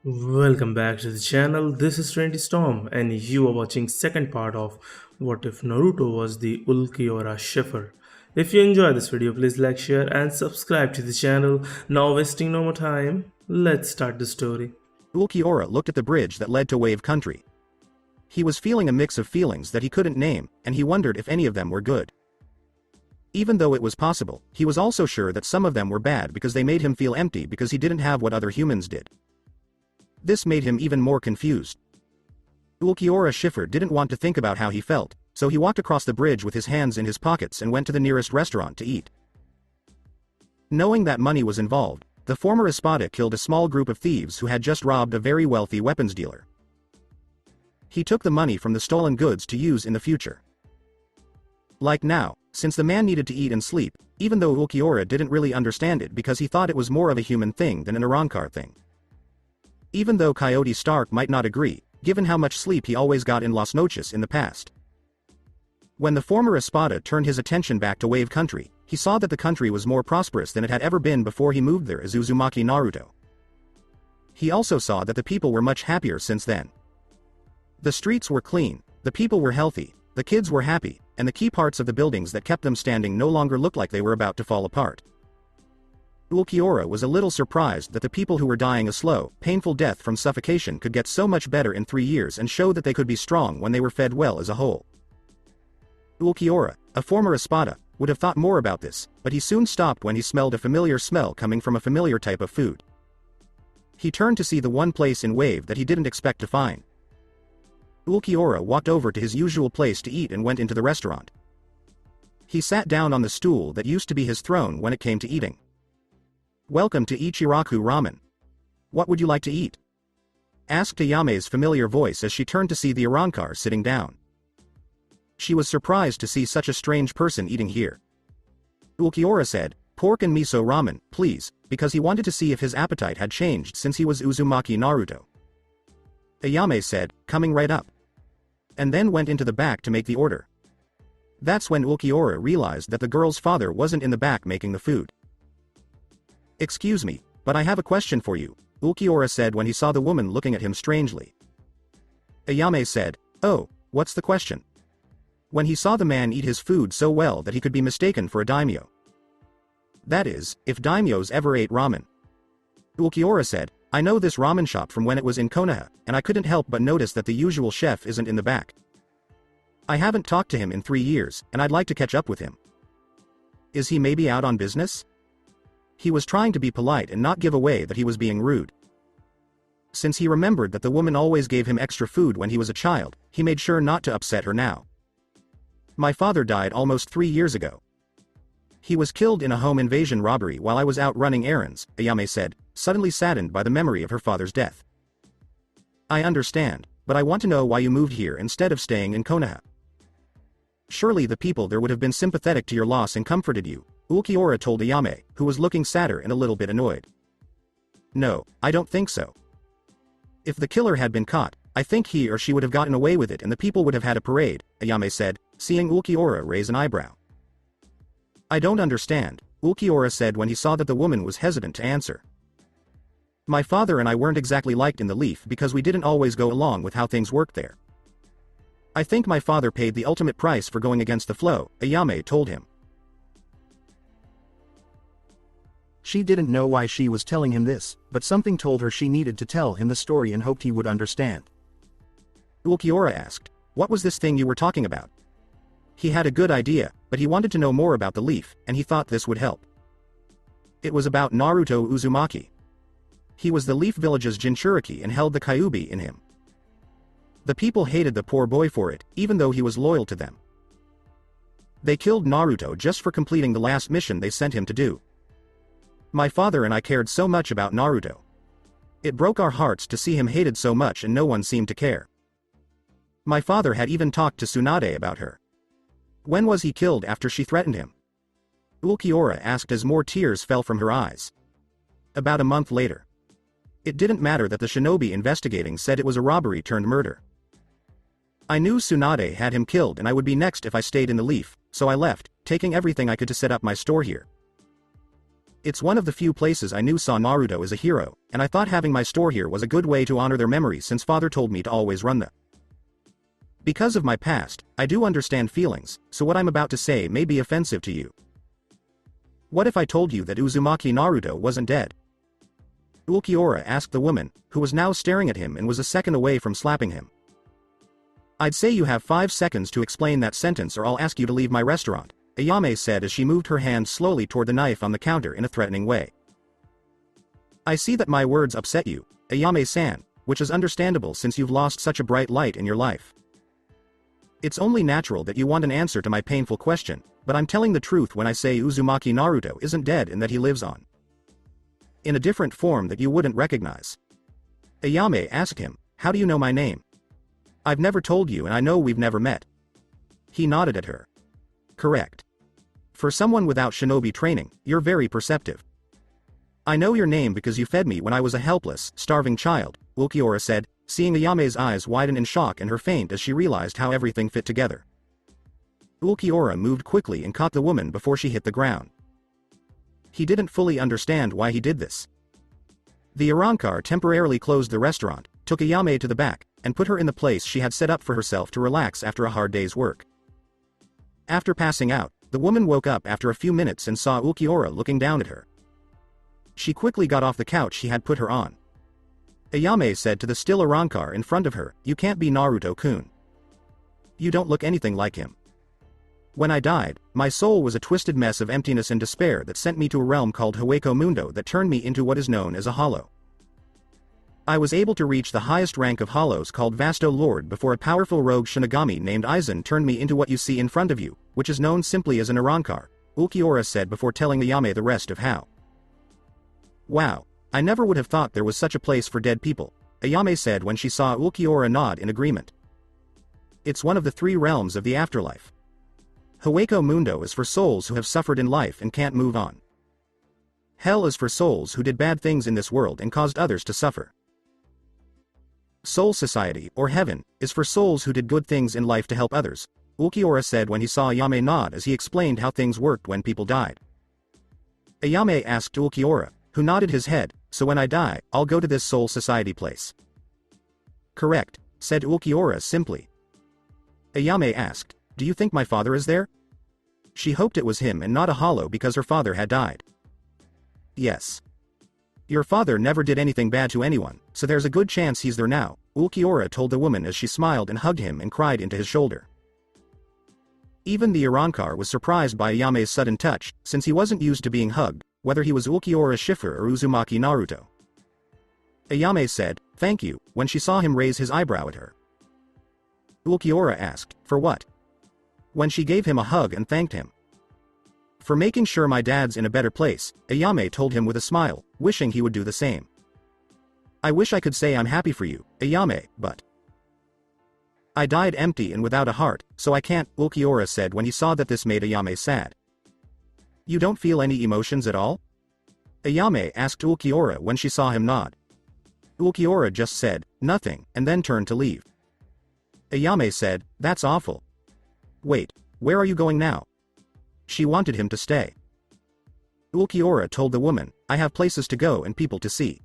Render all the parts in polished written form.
Welcome back to the channel. This is Trendy Storm, and you are watching second part of What If Naruto Was the Ulquiorra Schiffer. If you enjoy this video, please like, share, and subscribe to the channel. Now, wasting no more time, let's start the story. Ulquiorra looked at the bridge that led to Wave Country. He was feeling a mix of feelings that he couldn't name, and he wondered if any of them were good. Even though it was possible, he was also sure that some of them were bad because they made him feel empty because he didn't have what other humans did. This made him even more confused. Ulquiorra Schiffer didn't want to think about how he felt, so he walked across the bridge with his hands in his pockets and went to the nearest restaurant to eat. Knowing that money was involved, the former Espada killed a small group of thieves who had just robbed a very wealthy weapons dealer. He took the money from the stolen goods to use in the future. Like now, since the man needed to eat and sleep, even though Ulquiorra didn't really understand it because he thought it was more of a human thing than an Arrancar thing. Even though Coyote Stark might not agree, given how much sleep he always got in Las Noches in the past. When the former Espada turned his attention back to Wave Country, he saw that the country was more prosperous than it had ever been before he moved there as Uzuamki Naruto. He also saw that the people were much happier since then. The streets were clean, the people were healthy, the kids were happy, and the key parts of the buildings that kept them standing no longer looked like they were about to fall apart. Ulquiorra was a little surprised that the people who were dying a slow, painful death from suffocation could get so much better in 3 years and show that they could be strong when they were fed well as a whole. Ulquiorra, a former Espada, would have thought more about this, but he soon stopped when he smelled a familiar smell coming from a familiar type of food. He turned to see the one place in Wave that he didn't expect to find. Ulquiorra walked over to his usual place to eat and went into the restaurant. He sat down on the stool that used to be his throne when it came to eating. "Welcome to Ichiraku Ramen. What would you like to eat?" asked Ayame's familiar voice as she turned to see the Arrancar sitting down. She was surprised to see such a strange person eating here. Ulquiorra said, "Pork and miso ramen, please," because he wanted to see if his appetite had changed since he was Uzuamaki Naruto. Ayame said, "Coming right up," and then went into the back to make the order. That's when Ulquiorra realized that the girl's father wasn't in the back making the food. "Excuse me, but I have a question for you," Ulquiorra said when he saw the woman looking at him strangely. Ayame said, "Oh, what's the question?" When he saw the man eat his food so well that he could be mistaken for a daimyo. That is, if daimyos ever ate ramen. Ulquiorra said, "I know this ramen shop from when it was in Konoha, and I couldn't help but notice that the usual chef isn't in the back. I haven't talked to him in 3 years, and I'd like to catch up with him. Is he maybe out on business?" He was trying to be polite and not give away that he was being rude. Since he remembered that the woman always gave him extra food when he was a child, he made sure not to upset her now. "My father died almost 3 years ago. He was killed in a home invasion robbery while I was out running errands," Ayame said, suddenly saddened by the memory of her father's death. "I understand, but I want to know why you moved here instead of staying in Konoha. Surely the people there would have been sympathetic to your loss and comforted you," Ulquiorra told Ayame, who was looking sadder and a little bit annoyed. "No, I don't think so. If the killer had been caught, I think he or she would have gotten away with it and the people would have had a parade," Ayame said, seeing Ulquiorra raise an eyebrow. "I don't understand," Ulquiorra said when he saw that the woman was hesitant to answer. "My father and I weren't exactly liked in the Leaf because we didn't always go along with how things worked there. I think my father paid the ultimate price for going against the flow," Ayame told him. She didn't know why she was telling him this, but something told her she needed to tell him the story and hoped he would understand. Ulquiorra asked, "What was this thing you were talking about?" He had a good idea, but he wanted to know more about the Leaf, and he thought this would help. It was about Naruto Uzuamaki. He was the Leaf Village's Jinchuriki and held the Kyuubi in him. The people hated the poor boy for it, even though he was loyal to them. They killed Naruto just for completing the last mission they sent him to do. My father and I cared so much about Naruto. It broke our hearts to see him hated so much and no one seemed to care. My father had even talked to Tsunade about her. When was he killed after she threatened him?" Ulquiorra asked as more tears fell from her eyes. "About a month later. It didn't matter that the shinobi investigating said it was a robbery turned murder. I knew Tsunade had him killed and I would be next if I stayed in the Leaf, so I left, taking everything I could to set up my store here. It's one of the few places I knew saw Naruto as a hero, and I thought having my store here was a good way to honor their memory since father told me to always run them. Because of my past, I do understand feelings, so what I'm about to say may be offensive to you. What if I told you that Uzuamki Naruto wasn't dead? Ulquiorra asked the woman, who was now staring at him and was a second away from slapping him. I'd say you have 5 seconds to explain that sentence or I'll ask you to leave my restaurant, Ayame said as she moved her hand slowly toward the knife on the counter in a threatening way. I see that my words upset you, Ayame-san, which is understandable since you've lost such a bright light in your life. It's only natural that you want an answer to my painful question, but I'm telling the truth when I say Uzumaki Naruto isn't dead and that he lives on. In a different form that you wouldn't recognize. Ayame asked him, how do you know my name? I've never told you and I know we've never met. He nodded at her. Correct. For someone without shinobi training, you're very perceptive. I know your name because you fed me when I was a helpless, starving child, Ulquiorra said, seeing Ayame's eyes widen in shock and her faint as she realized how everything fit together. Ulquiorra moved quickly and caught the woman before she hit the ground. He didn't fully understand why he did this. The Arrancar temporarily closed the restaurant, took Ayame to the back, and put her in the place she had set up for herself to relax after a hard day's work. After passing out, the woman woke up after a few minutes and saw Ulquiorra looking down at her. She quickly got off the couch he had put her on. Ayame said to the still Arrancar in front of her, you can't be Naruto-kun. You don't look anything like him. When I died, my soul was a twisted mess of emptiness and despair that sent me to a realm called Hueco Mundo that turned me into what is known as a hollow. I was able to reach the highest rank of hollows called Vasto Lord before a powerful rogue Shinigami named Aizen turned me into what you see in front of you, which is known simply as an Arrancar, Ulquiorra said before telling Ayame the rest of how. Wow, I never would have thought there was such a place for dead people, Ayame said when she saw Ulquiorra nod in agreement. It's one of the 3 realms of the afterlife. Hueco Mundo is for souls who have suffered in life and can't move on. Hell is for souls who did bad things in this world and caused others to suffer. Soul Society, or Heaven, is for souls who did good things in life to help others, Ulquiorra said when he saw Ayame nod as he explained how things worked when people died. Ayame asked Ulquiorra, who nodded his head, so when I die, I'll go to this Soul Society place. Correct, said Ulquiorra simply. Ayame asked, do you think my father is there? She hoped it was him and not a hollow because her father had died. Yes. Your father never did anything bad to anyone, so there's a good chance he's there now, Ulquiorra told the woman as she smiled and hugged him and cried into his shoulder. Even the Arrancar was surprised by Ayame's sudden touch, since he wasn't used to being hugged, whether he was Ulquiorra Schiffer or Uzumaki Naruto. Ayame said, thank you, when she saw him raise his eyebrow at her. Ulquiorra asked, for what? When she gave him a hug and thanked him. For making sure my dad's in a better place, Ayame told him with a smile, wishing he would do the same. I wish I could say I'm happy for you, Ayame, but I died empty and without a heart, so I can't, Ulquiorra said when he saw that this made Ayame sad. You don't feel any emotions at all? Ayame asked Ulquiorra when she saw him nod. Ulquiorra just said, nothing, and then turned to leave. Ayame said, that's awful. Wait, where are you going now? She wanted him to stay. Ulquiorra told the woman, I have places to go and people to see.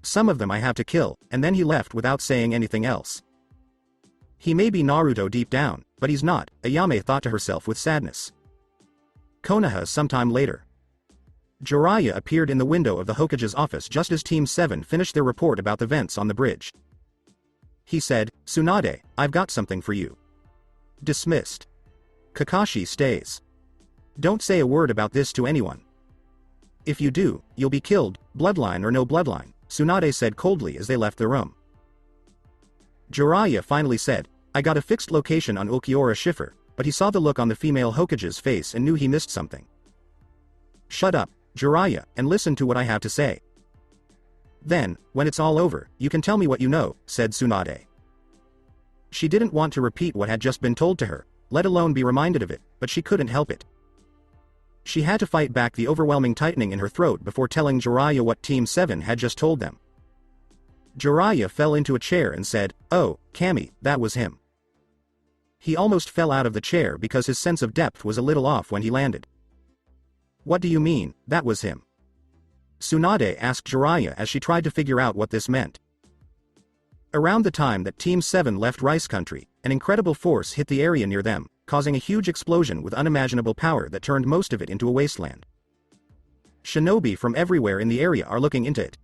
Some of them I have to kill, and then he left without saying anything else. He may be Naruto deep down, but he's not, Ayame thought to herself with sadness. Konoha sometime later. Jiraiya appeared in the window of the Hokage's office just as Team 7 finished their report about the vents on the bridge. He said, Tsunade, I've got something for you. Dismissed. Kakashi stays. Don't say a word about this to anyone. If you do, you'll be killed, bloodline or no bloodline, Tsunade said coldly as they left the room. Jiraiya finally said, I got a fixed location on Ulquiorra Schiffer, but he saw the look on the female Hokage's face and knew he missed something. Shut up, Jiraiya, and listen to what I have to say. Then, when it's all over, you can tell me what you know, said Tsunade. She didn't want to repeat what had just been told to her, let alone be reminded of it, but she couldn't help it. She had to fight back the overwhelming tightening in her throat before telling Jiraiya what Team 7 had just told them. Jiraiya fell into a chair and said, oh, Kami, that was him. He almost fell out of the chair because his sense of depth was a little off when he landed. What do you mean, that was him? Tsunade asked Jiraiya as she tried to figure out what this meant. Around the time that Team 7 left Rice Country, an incredible force hit the area near them, causing a huge explosion with unimaginable power that turned most of it into a wasteland. Shinobi from everywhere in the area are looking into it.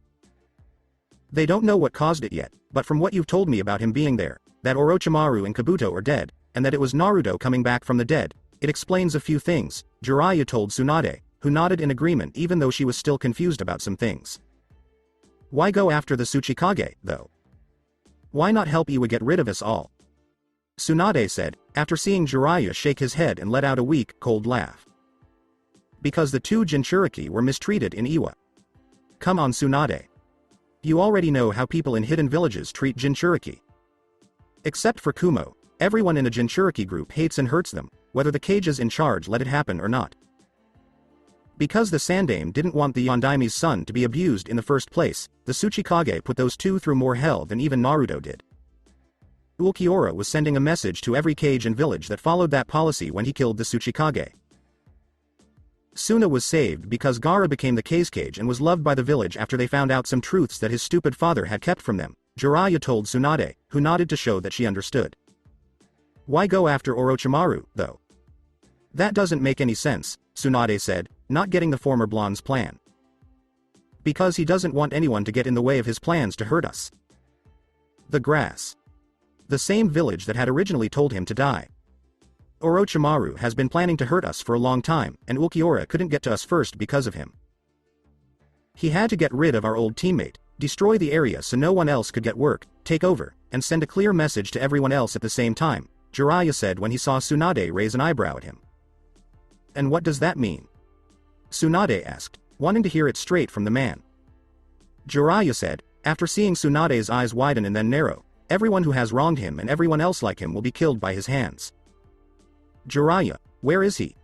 They don't know what caused it yet, but from what you've told me about him being there, that Orochimaru and Kabuto are dead, and that it was Naruto coming back from the dead, it explains a few things, Jiraiya told Tsunade, who nodded in agreement even though she was still confused about some things. Why go after the Tsuchikage, though? Why not help Iwa get rid of us all? Tsunade said, after seeing Jiraiya shake his head and let out a weak, cold laugh. Because the two Jinchuriki were mistreated in Iwa. Come on Tsunade. You already know how people in hidden villages treat Jinchuriki. Except for Kumo, everyone in a Jinchuriki group hates and hurts them, whether the cages in charge let it happen or not. Because the Sandaime didn't want the Yondaime's son to be abused in the first place, the Tsuchikage put those two through more hell than even Naruto did. Ulquiorra was sending a message to every cage and village that followed that policy when he killed the Tsuchikage. Suna was saved because Gaara became the cage and was loved by the village after they found out some truths that his stupid father had kept from them, Jiraiya told Tsunade, who nodded to show that she understood. Why go after Orochimaru, though? That doesn't make any sense, Tsunade said, not getting the former blonde's plan. Because he doesn't want anyone to get in the way of his plans to hurt us. The grass. The same village that had originally told him to die. Orochimaru has been planning to hurt us for a long time, and Ulquiorra couldn't get to us first because of him. He had to get rid of our old teammate, destroy the area so no one else could get work, take over, and send a clear message to everyone else at the same time, Jiraiya said when he saw Tsunade raise an eyebrow at him. And what does that mean? Tsunade asked, wanting to hear it straight from the man. Jiraiya said, after seeing Tsunade's eyes widen and then narrow, everyone who has wronged him and everyone else like him will be killed by his hands. Jiraiya, where is he?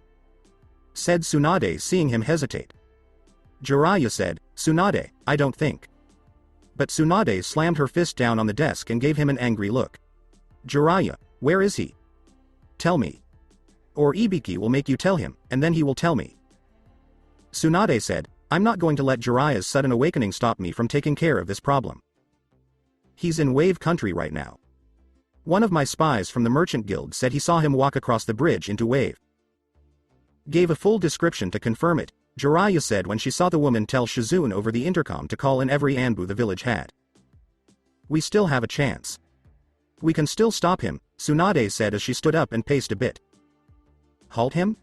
Said Tsunade seeing him hesitate. Jiraiya said, Tsunade, I don't think. But Tsunade slammed her fist down on the desk and gave him an angry look. Jiraiya, where is he? Tell me. Or Ibiki will make you tell him, and then he will tell me. Tsunade said, I'm not going to let Jiraiya's sudden awakening stop me from taking care of this problem. He's in Wave Country right now. One of my spies from the Merchant Guild said he saw him walk across the bridge into Wave. Gave a full description to confirm it, Jiraiya said when she saw the woman tell Shizune over the intercom to call in every Anbu the village had. We still have a chance. We can still stop him, Tsunade said as she stood up and paced a bit. Halt him?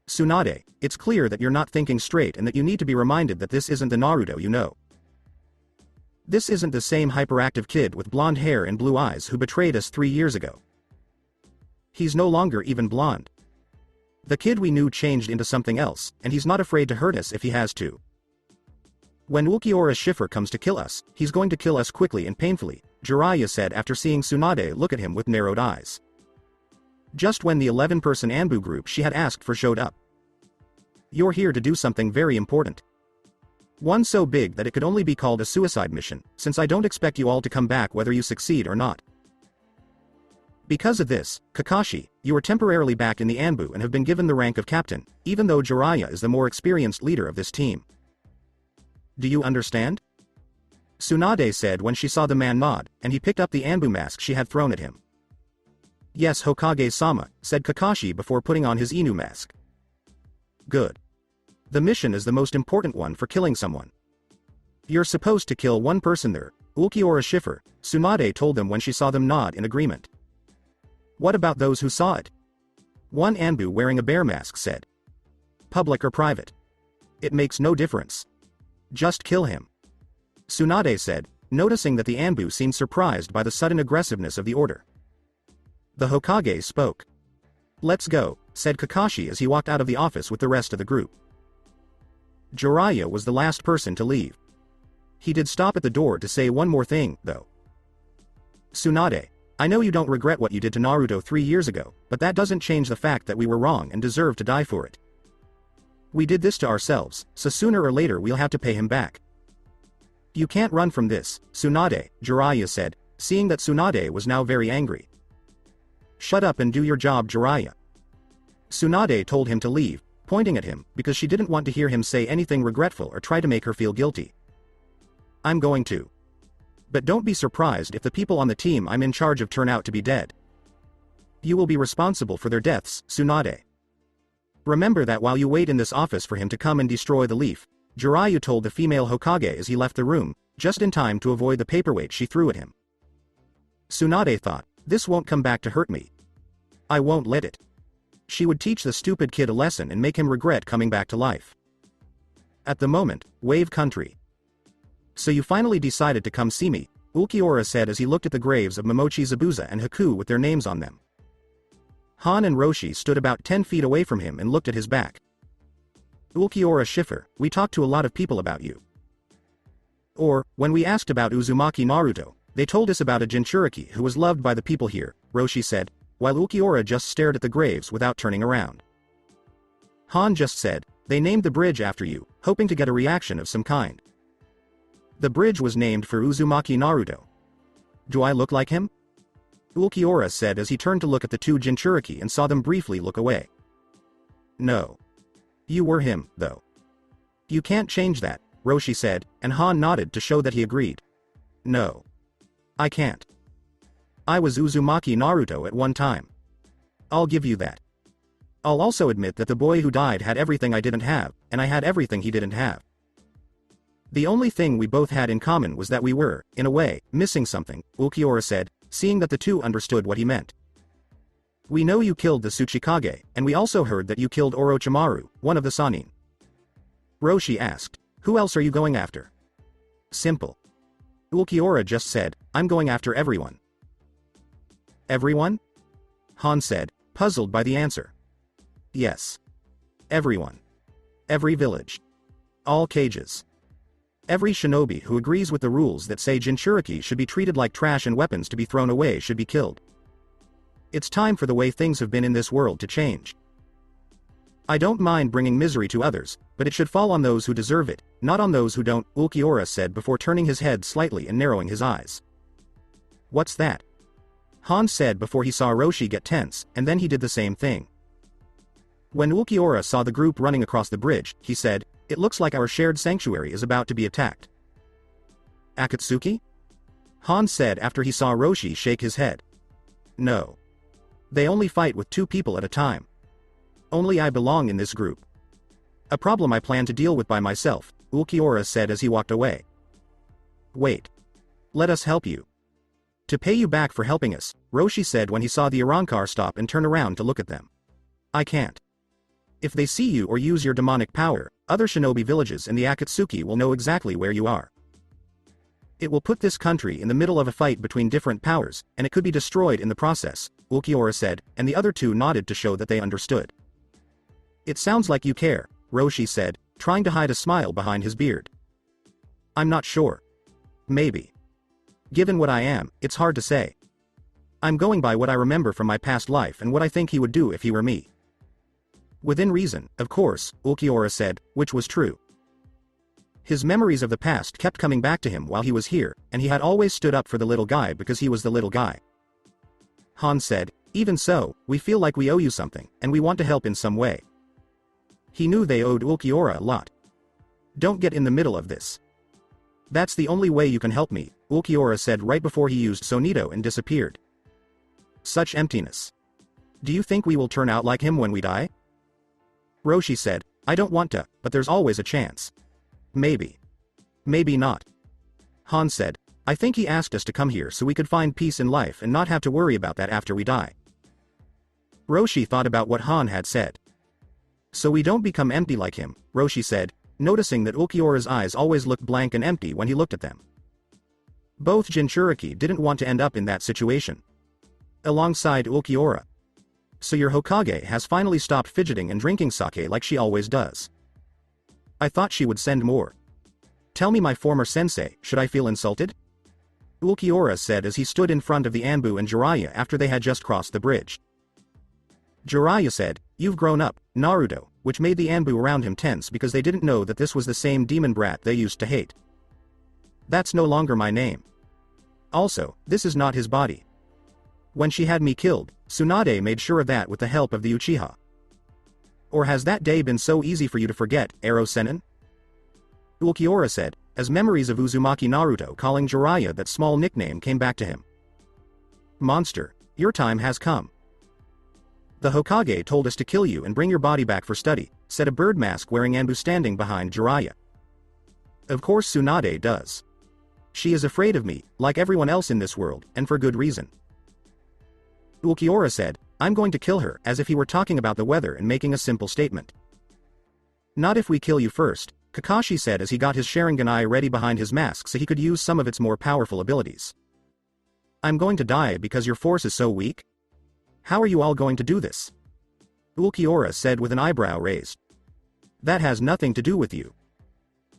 Tsunade, it's clear that you're not thinking straight and that you need to be reminded that this isn't the Naruto you know. This isn't the same hyperactive kid with blonde hair and blue eyes who betrayed us 3 years ago. He's no longer even blonde. The kid we knew changed into something else, and he's not afraid to hurt us if he has to. When Ulquiorra Schiffer comes to kill us, he's going to kill us quickly and painfully, Jiraiya said after seeing Tsunade look at him with narrowed eyes. Just when the 11-person Anbu group she had asked for showed up. You're here to do something very important. One so big that it could only be called a suicide mission, since I don't expect you all to come back whether you succeed or not. Because of this, Kakashi, you are temporarily back in the Anbu and have been given the rank of captain, even though Jiraiya is the more experienced leader of this team. Do you understand? Tsunade said when she saw the man nod, and he picked up the Anbu mask she had thrown at him. Yes, Hokage-sama, said Kakashi before putting on his Inu mask. Good. The mission is the most important one for killing someone. You're supposed to kill one person there, Ulquiorra Schiffer, Tsunade told them when she saw them nod in agreement. What about those who saw it? One Anbu wearing a bear mask said. Public or private? It makes no difference. Just kill him. Tsunade said, noticing that the Anbu seemed surprised by the sudden aggressiveness of the order. The Hokage spoke. Let's go, said Kakashi as he walked out of the office with the rest of the group. Jiraiya was the last person to leave. He did stop at the door to say one more thing, though. Tsunade, I know you don't regret what you did to Naruto 3 years ago, but that doesn't change the fact that we were wrong and deserve to die for it. We did this to ourselves, so sooner or later we'll have to pay him back. You can't run from this, Tsunade, Jiraiya said, seeing that Tsunade was now very angry. Shut up and do your job, Jiraiya. Tsunade told him to leave, pointing at him, because she didn't want to hear him say anything regretful or try to make her feel guilty. I'm going to. But don't be surprised if the people on the team I'm in charge of turn out to be dead. You will be responsible for their deaths, Tsunade. Remember that while you wait in this office for him to come and destroy the leaf, Jiraiya told the female Hokage as he left the room, just in time to avoid the paperweight she threw at him. Tsunade thought, this won't come back to hurt me. I won't let it. She would teach the stupid kid a lesson and make him regret coming back to life. At the moment, Wave Country. So you finally decided to come see me, Ulquiorra said as he looked at the graves of Momochi Zabuza and Haku with their names on them. Han and Roshi stood about 10 feet away from him and looked at his back. Ulquiorra Schiffer, we talked to a lot of people about you. Or, when we asked about Uzuamki Naruto, they told us about a Jinchuriki who was loved by the people here, Roshi said, while Ulquiorra just stared at the graves without turning around. Han just said, they named the bridge after you, hoping to get a reaction of some kind. The bridge was named for Uzumaki Naruto. Do I look like him? Ulquiorra said as he turned to look at the two Jinchuriki and saw them briefly look away. No. You were him, though. You can't change that, Roshi said, and Han nodded to show that he agreed. No. I can't. I was Uzumaki Naruto at one time. I'll give you that. I'll also admit that the boy who died had everything I didn't have, and I had everything he didn't have. The only thing we both had in common was that we were, in a way, missing something, Ulquiorra said, seeing that the two understood what he meant. We know you killed the Tsuchikage, and we also heard that you killed Orochimaru, one of the Sannin. Roshi asked, who else are you going after? Simple. Ulquiorra just said, I'm going after everyone. Everyone? Han said, puzzled by the answer. Yes. Everyone. Every village. All cages. Every shinobi who agrees with the rules that say Jinchuriki should be treated like trash and weapons to be thrown away should be killed. It's time for the way things have been in this world to change. I don't mind bringing misery to others, but it should fall on those who deserve it, not on those who don't, Ulquiorra said before turning his head slightly and narrowing his eyes. What's that? Han said before he saw Roshi get tense, and then he did the same thing. When Ulquiorra saw the group running across the bridge, he said, it looks like our shared sanctuary is about to be attacked. Akatsuki? Han said after he saw Roshi shake his head. No. They only fight with 2 people at a time. Only I belong in this group. A problem I plan to deal with by myself, Ulquiorra said as he walked away. Wait. Let us help you. To pay you back for helping us, Roshi said when he saw the Arrancar stop and turn around to look at them. I can't. If they see you or use your demonic power, other shinobi villages in the Akatsuki will know exactly where you are. It will put this country in the middle of a fight between different powers, and it could be destroyed in the process, Ulquiorra said, and the other two nodded to show that they understood. It sounds like you care, Roshi said, trying to hide a smile behind his beard. I'm not sure. Maybe. Given what I am, it's hard to say. I'm going by what I remember from my past life and what I think he would do if he were me. Within reason, of course, Ulquiorra said, which was true. His memories of the past kept coming back to him while he was here, and he had always stood up for the little guy because he was the little guy. Han said, even so, we feel like we owe you something, and we want to help in some way. He knew they owed Ulquiorra a lot. Don't get in the middle of this. That's the only way you can help me, Ulquiorra said right before he used Sonito and disappeared. Such emptiness. Do you think we will turn out like him when we die? Roshi said, I don't want to, but there's always a chance. Maybe. Maybe not. Han said, I think he asked us to come here so we could find peace in life and not have to worry about that after we die. Roshi thought about what Han had said. So we don't become empty like him, Roshi said, noticing that Ulquiorra's eyes always looked blank and empty when he looked at them. Both Jinchuriki didn't want to end up in that situation. Alongside Ulquiorra. So your Hokage has finally stopped fidgeting and drinking sake like she always does. I thought she would send more. Tell me my former sensei, should I feel insulted? Ulquiorra said as he stood in front of the Anbu and Jiraiya after they had just crossed the bridge. Jiraiya said, you've grown up, Naruto, which made the Anbu around him tense because they didn't know that this was the same demon brat they used to hate. That's no longer my name. Also, this is not his body. When she had me killed, Tsunade made sure of that with the help of the Uchiha. Or has that day been so easy for you to forget, Ero-senin? Ulquiorra said, as memories of Uzumaki Naruto calling Jiraiya that small nickname came back to him. Monster, your time has come. The Hokage told us to kill you and bring your body back for study, said a bird mask wearing Anbu standing behind Jiraiya. Of course Tsunade does. She is afraid of me, like everyone else in this world, and for good reason. Ulquiorra said, I'm going to kill her, as if he were talking about the weather and making a simple statement. Not if we kill you first, Kakashi said as he got his Sharingan ready behind his mask so he could use some of its more powerful abilities. I'm going to die because your force is so weak? How are you all going to do this? Ulquiorra said with an eyebrow raised. That has nothing to do with you,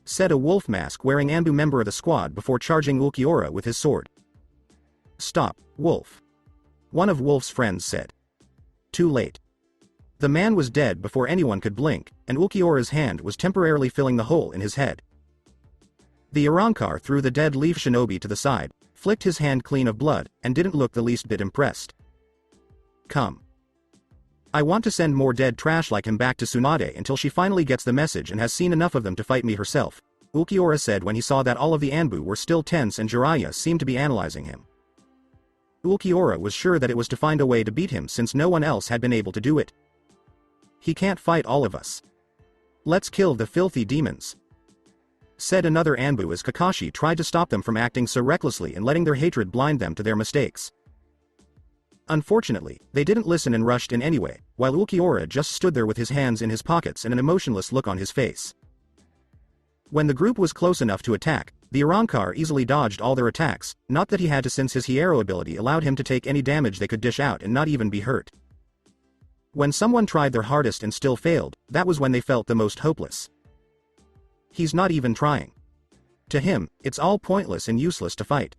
said a wolf mask wearing Anbu member of the squad before charging Ulquiorra with his sword. Stop, Wolf. One of Wolf's friends said. Too late. The man was dead before anyone could blink, and Ulquiorra's hand was temporarily filling the hole in his head. The Arrancar threw the dead leaf shinobi to the side, flicked his hand clean of blood, and didn't look the least bit impressed. Come. I want to send more dead trash like him back to Tsunade until she finally gets the message and has seen enough of them to fight me herself, Ulquiorra said when he saw that all of the Anbu were still tense and Jiraiya seemed to be analyzing him. Ulquiorra was sure that it was to find a way to beat him since no one else had been able to do it. He can't fight all of us. Let's kill the filthy demons, said another Anbu as Kakashi tried to stop them from acting so recklessly and letting their hatred blind them to their mistakes. Unfortunately, they didn't listen and rushed in anyway, while Ulquiorra just stood there with his hands in his pockets and an emotionless look on his face. When the group was close enough to attack, the Arrancar easily dodged all their attacks, not that he had to since his Hierro ability allowed him to take any damage they could dish out and not even be hurt. When someone tried their hardest and still failed, that was when they felt the most hopeless. He's not even trying. To him, it's all pointless and useless to fight.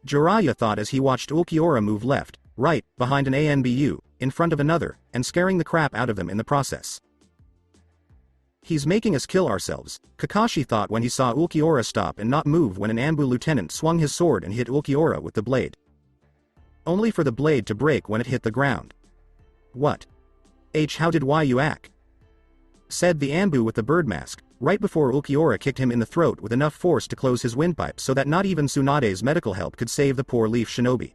Jiraiya thought as he watched Ulquiorra move left, right, behind an ANBU, in front of another, and scaring the crap out of them in the process. He's making us kill ourselves, Kakashi thought when he saw Ulquiorra stop and not move when an Anbu lieutenant swung his sword and hit Ulquiorra with the blade. Only for the blade to break when it hit the ground. What? How did you act? Said the Anbu with the bird mask, right before Ulquiorra kicked him in the throat with enough force to close his windpipe so that not even Tsunade's medical help could save the poor leaf shinobi.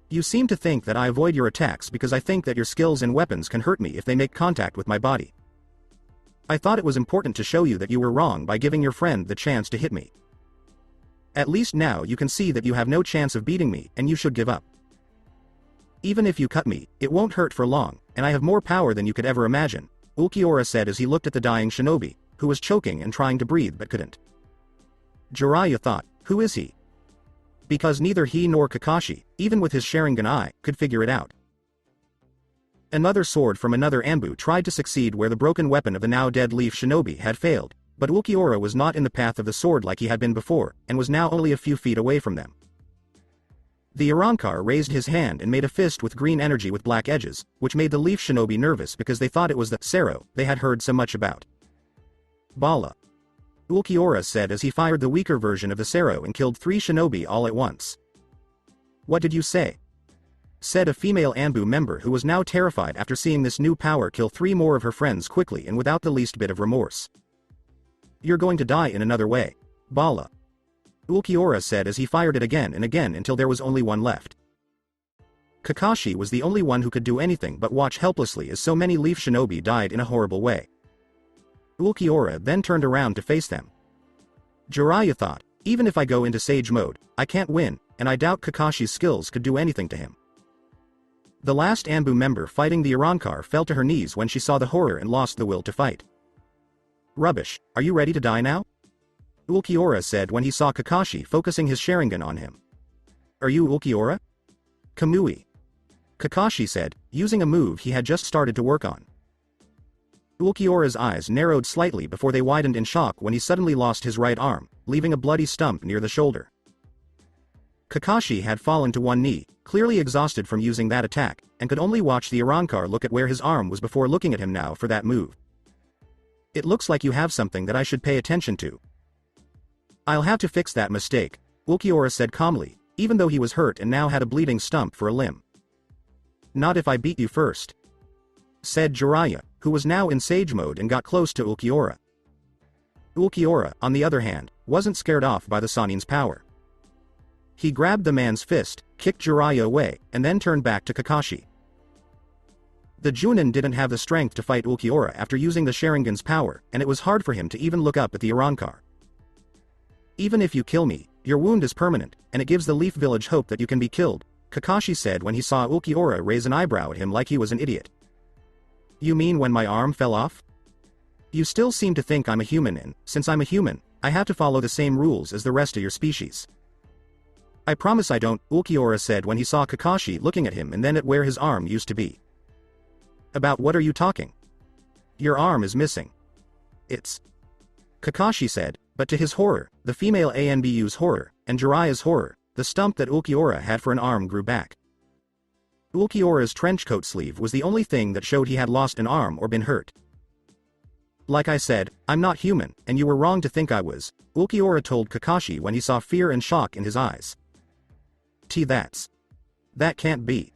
You seem to think that I avoid your attacks because I think that your skills and weapons can hurt me if they make contact with my body. I thought it was important to show you that you were wrong by giving your friend the chance to hit me. At least now you can see that you have no chance of beating me and you should give up. Even if you cut me, it won't hurt for long, and I have more power than you could ever imagine, Ulquiorra said as he looked at the dying shinobi, who was choking and trying to breathe but couldn't. Jiraiya thought, who is he? Because neither he nor Kakashi, even with his Sharingan could figure it out. Another sword from another Anbu tried to succeed where the broken weapon of the now dead leaf shinobi had failed, but Ulquiorra was not in the path of the sword like he had been before, and was now only a few feet away from them. The Arrancar raised his hand and made a fist with green energy with black edges, which made the leaf shinobi nervous because they thought it was the Sero they had heard so much about. Bala. Ulquiorra said as he fired the weaker version of the Sero and killed 3 shinobi all at once. What did you say? Said a female Anbu member who was now terrified after seeing this new power kill 3 more of her friends quickly and without the least bit of remorse. You're going to die in another way, Bala. Ulquiorra said as he fired it again and again until there was only one left. Kakashi was the only one who could do anything but watch helplessly as so many leaf shinobi died in a horrible way. Ulquiorra then turned around to face them. Jiraiya thought, even if I go into Sage mode, I can't win, and I doubt Kakashi's skills could do anything to him. The last Anbu member fighting the Arrancar fell to her knees when she saw the horror and lost the will to fight. Rubbish, are you ready to die now? Ulquiorra said when he saw Kakashi focusing his Sharingan on him. Are you Ulquiorra? Kamui. Kakashi said, using a move he had just started to work on. Ulquiorra's eyes narrowed slightly before they widened in shock when he suddenly lost his right arm, leaving a bloody stump near the shoulder. Kakashi had fallen to one knee, clearly exhausted from using that attack, and could only watch the Arrancar look at where his arm was before looking at him now for that move. It looks like you have something that I should pay attention to. I'll have to fix that mistake, Ulquiorra said calmly, even though he was hurt and now had a bleeding stump for a limb. Not if I beat you first, said Jiraiya, who was now in sage mode and got close to Ulquiorra. Ulquiorra, on the other hand, wasn't scared off by the Sannin's power. He grabbed the man's fist, kicked Jiraiya away, and then turned back to Kakashi. The Junin didn't have the strength to fight Ulquiorra after using the Sharingan's power, and it was hard for him to even look up at the Arrancar. "Even if you kill me, your wound is permanent, and it gives the Leaf Village hope that you can be killed," Kakashi said when he saw Ulquiorra raise an eyebrow at him like he was an idiot. "You mean when my arm fell off? You still seem to think I'm a human and, since I'm a human, I have to follow the same rules as the rest of your species." "I promise I don't," Ulquiorra said when he saw Kakashi looking at him and then at where his arm used to be. "About what are you talking? Your arm is missing." "It's..." Kakashi said, but to his horror, the female ANBU's horror, and Jiraiya's horror, the stump that Ulquiorra had for an arm grew back. Ulquiorra's trenchcoat sleeve was the only thing that showed he had lost an arm or been hurt. "Like I said, I'm not human, and you were wrong to think I was," Ulquiorra told Kakashi when he saw fear and shock in his eyes. That can't be.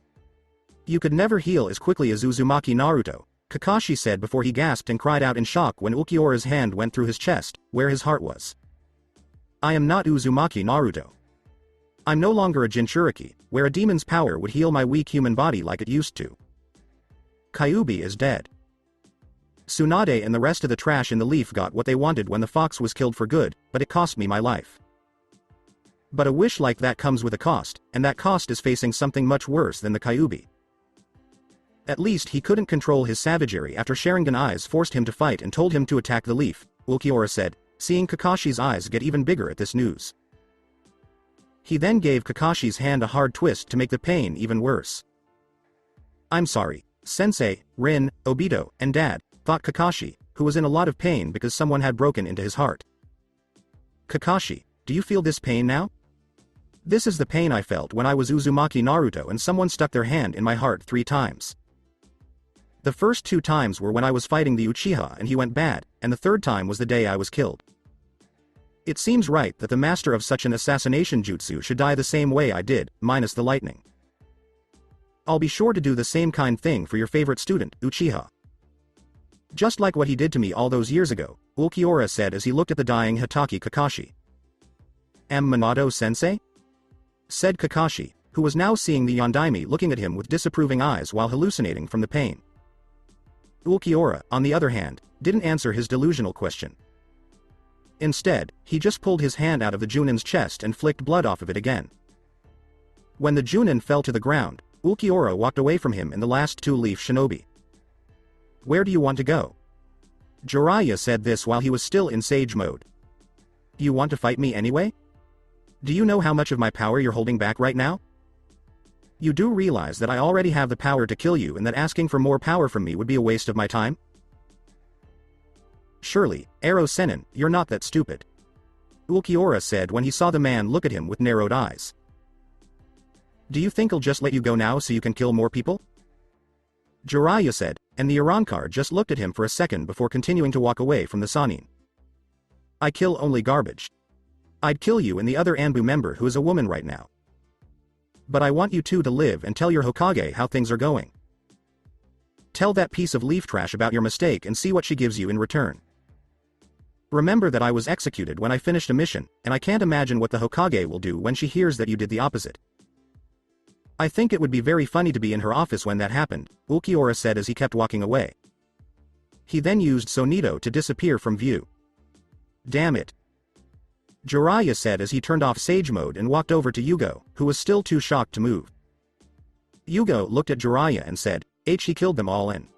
You could never heal as quickly as Uzuamki Naruto," Kakashi said before he gasped and cried out in shock when Ulquiorra's hand went through his chest, where his heart was. "I am not Uzuamaki Naruto. I'm no longer a Jinchuriki, where a demon's power would heal my weak human body like it used to. Kyuubi is dead. Tsunade and the rest of the trash in the leaf got what they wanted when the fox was killed for good, but it cost me my life. But a wish like that comes with a cost, and that cost is facing something much worse than the Kyuubi. At least he couldn't control his savagery after Sharingan eyes forced him to fight and told him to attack the leaf," Ulquiorra said, seeing Kakashi's eyes get even bigger at this news. He then gave Kakashi's hand a hard twist to make the pain even worse. "I'm sorry, Sensei, Rin, Obito, and Dad," thought Kakashi, who was in a lot of pain because someone had broken into his heart. "Kakashi, do you feel this pain now? This is the pain I felt when I was Uzumaki Naruto and someone stuck their hand in my heart 3 times. The first 2 times were when I was fighting the Uchiha and he went bad, and the 3rd time was the day I was killed. It seems right that the master of such an assassination jutsu should die the same way I did, minus the lightning. I'll be sure to do the same kind thing for your favorite student, Uchiha. Just like what he did to me all those years ago," Ulquiorra said as he looked at the dying Hitaki Kakashi. "Am Minato-sensei?" said Kakashi, who was now seeing the Yondaime looking at him with disapproving eyes while hallucinating from the pain. Ulquiorra, on the other hand, didn't answer his delusional question. Instead, he just pulled his hand out of the Junin's chest and flicked blood off of it again. When the Junin fell to the ground, Ulquiorra walked away from him in the last 2 leaf shinobi. "Where do you want to go?" Jiraiya said this while he was still in sage mode. "You want to fight me anyway? Do you know how much of my power you're holding back right now? You do realize that I already have the power to kill you and that asking for more power from me would be a waste of my time? Surely, Ero Sennin, you're not that stupid," Ulquiorra said when he saw the man look at him with narrowed eyes. "Do you think I'll just let you go now so you can kill more people?" Jiraiya said, and the Arrancar just looked at him for a second before continuing to walk away from the Sannin. "I kill only garbage. I'd kill you and the other Anbu member who is a woman right now. But I want you two to live and tell your Hokage how things are going. Tell that piece of leaf trash about your mistake and see what she gives you in return. Remember that I was executed when I finished a mission, and I can't imagine what the Hokage will do when she hears that you did the opposite. I think it would be very funny to be in her office when that happened," Ulquiorra said as he kept walking away. He then used Sonito to disappear from view. "Damn it," Jiraiya said as he turned off sage mode and walked over to Yugo, who was still too shocked to move. Yugo looked at Jiraiya and said, "He killed them all in.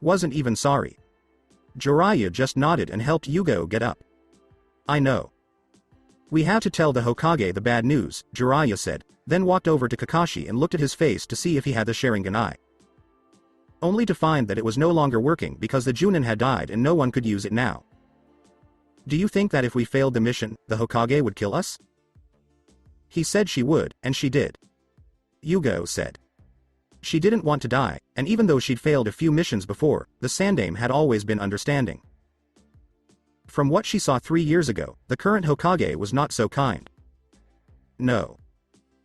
Wasn't even sorry." Jiraiya just nodded and helped Yugo get up. "I know. We have to tell the Hokage the bad news," Jiraiya said, then walked over to Kakashi and looked at his face to see if he had the Sharingan eye. Only to find that it was no longer working because the Junin had died and no one could use it now. "Do you think that if we failed the mission, the Hokage would kill us?" "He said she would, and she did," Yugo said. "She didn't want to die, and even though she'd failed a few missions before, the Sandaime had always been understanding. From what she saw 3 years ago, the current Hokage was not so kind. No.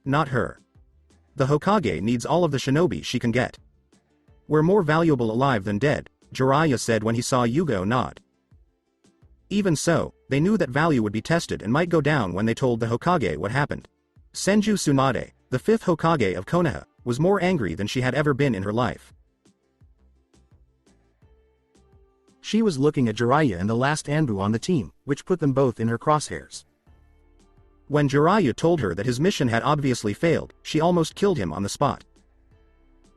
Not her. The Hokage needs all of the shinobi she can get." We're more valuable alive than dead, Jiraiya said when he saw Yugo nod. Even so, they knew that value would be tested and might go down when they told the Hokage what happened. Senju Tsunade, the 5th Hokage of Konoha, was more angry than she had ever been in her life. She was looking at Jiraiya and the last Anbu on the team, which put them both in her crosshairs. When Jiraiya told her that his mission had obviously failed, she almost killed him on the spot.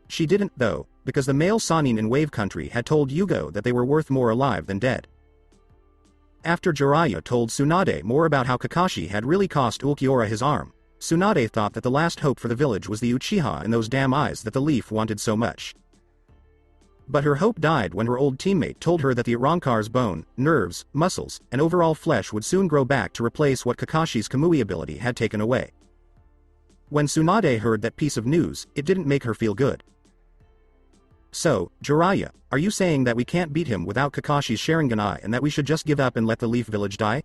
She didn't, though, because the male Sannin in Wave Country had told Yugo that they were worth more alive than dead. After Jiraiya told Tsunade more about how Kakashi had really cost Ulquiorra his arm, Tsunade thought that the last hope for the village was the Uchiha and those damn eyes that the Leaf wanted so much. But her hope died when her old teammate told her that the Arrancar's bone, nerves, muscles, and overall flesh would soon grow back to replace what Kakashi's Kamui ability had taken away. When Tsunade heard that piece of news, it didn't make her feel good. So, Jiraiya, are you saying that we can't beat him without Kakashi's Sharingan Eye and that we should just give up and let the Leaf Village die?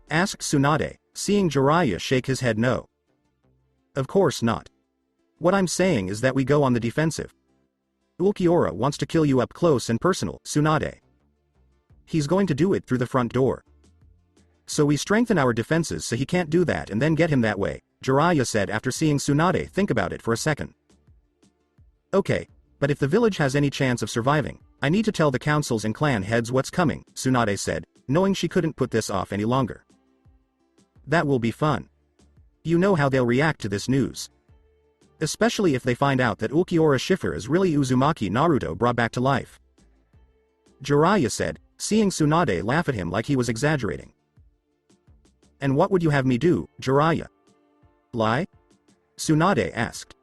Asked Tsunade, seeing Jiraiya shake his head no. Of course not. What I'm saying is that we go on the defensive. Ulquiorra wants to kill you up close and personal, Tsunade. He's going to do it through the front door. So we strengthen our defenses so he can't do that and then get him that way, Jiraiya said after seeing Tsunade think about it for a second. Okay, but if the village has any chance of surviving, I need to tell the councils and clan heads what's coming, Tsunade said, knowing she couldn't put this off any longer. That will be fun. You know how they'll react to this news. Especially if they find out that Ulquiorra Schiffer is really Uzuamki Naruto brought back to life. Jiraiya said, seeing Tsunade laugh at him like he was exaggerating. And what would you have me do, Jiraiya? Lie? Tsunade asked.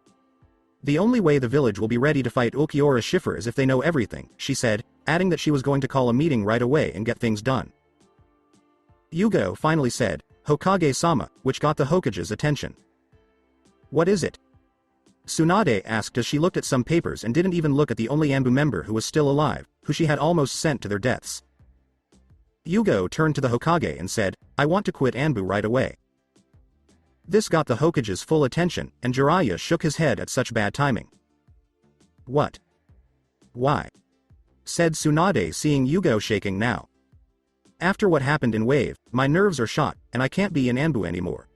The only way the village will be ready to fight Ulquiorra Schiffer is if they know everything, she said, adding that she was going to call a meeting right away and get things done. Yugo finally said, Hokage-sama, which got the Hokage's attention. What is it? Tsunade asked as she looked at some papers and didn't even look at the only Anbu member who was still alive, who she had almost sent to their deaths. Yugo turned to the Hokage and said, I want to quit Anbu right away. This got the Hokage's full attention, and Jiraiya shook his head at such bad timing. What? Why? Said Tsunade, seeing Yugo shaking now. After what happened in Wave, my nerves are shot, and I can't be in Anbu anymore.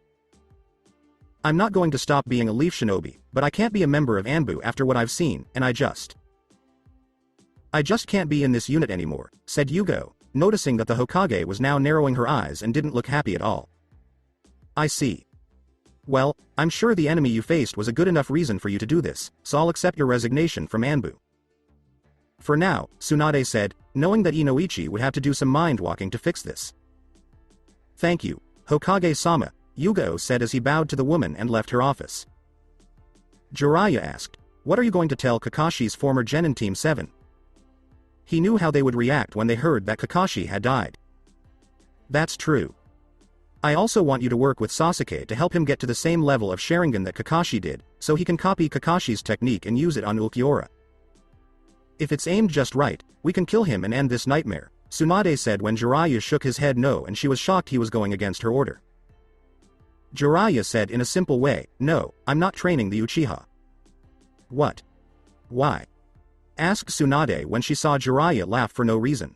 I'm not going to stop being a Leaf Shinobi, but I can't be a member of Anbu after what I've seen, and I just can't be in this unit anymore, said Yugo, noticing that the Hokage was now narrowing her eyes and didn't look happy at all. I see. Well, I'm sure the enemy you faced was a good enough reason for you to do this, so I'll accept your resignation from Anbu. For now, Tsunade said, knowing that Inoichi would have to do some mind-walking to fix this. Thank you, Hokage-sama, Yugo said as he bowed to the woman and left her office. Jiraiya asked, what are you going to tell Kakashi's former genin Team 7? He knew how they would react when they heard that Kakashi had died. That's true. I also want you to work with Sasuke to help him get to the same level of Sharingan that Kakashi did, so he can copy Kakashi's technique and use it on Ulquiorra. If it's aimed just right, we can kill him and end this nightmare, Tsunade said when Jiraiya shook his head no and she was shocked he was going against her order. Jiraiya said in a simple way, no, I'm not training the Uchiha. What? Why? Asked Tsunade when she saw Jiraiya laugh for no reason.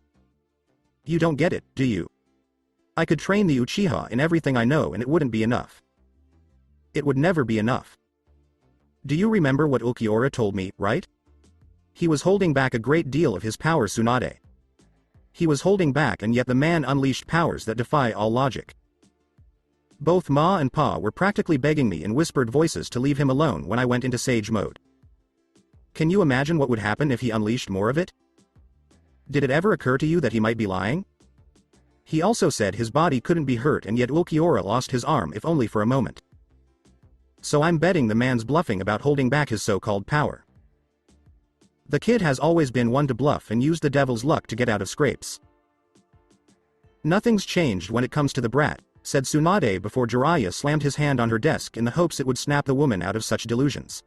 You don't get it, do you? I could train the Uchiha in everything I know and it wouldn't be enough. It would never be enough. Do you remember what Ulquiorra told me, right? He was holding back a great deal of his power, Tsunade. He was holding back and yet the man unleashed powers that defy all logic. Both Ma and Pa were practically begging me in whispered voices to leave him alone when I went into Sage mode. Can you imagine what would happen if he unleashed more of it? Did it ever occur to you that he might be lying? He also said his body couldn't be hurt and yet Ulquiorra lost his arm if only for a moment. So I'm betting the man's bluffing about holding back his so-called power. The kid has always been one to bluff and use the devil's luck to get out of scrapes. Nothing's changed when it comes to the brat, said Tsunade before Jiraiya slammed his hand on her desk in the hopes it would snap the woman out of such delusions.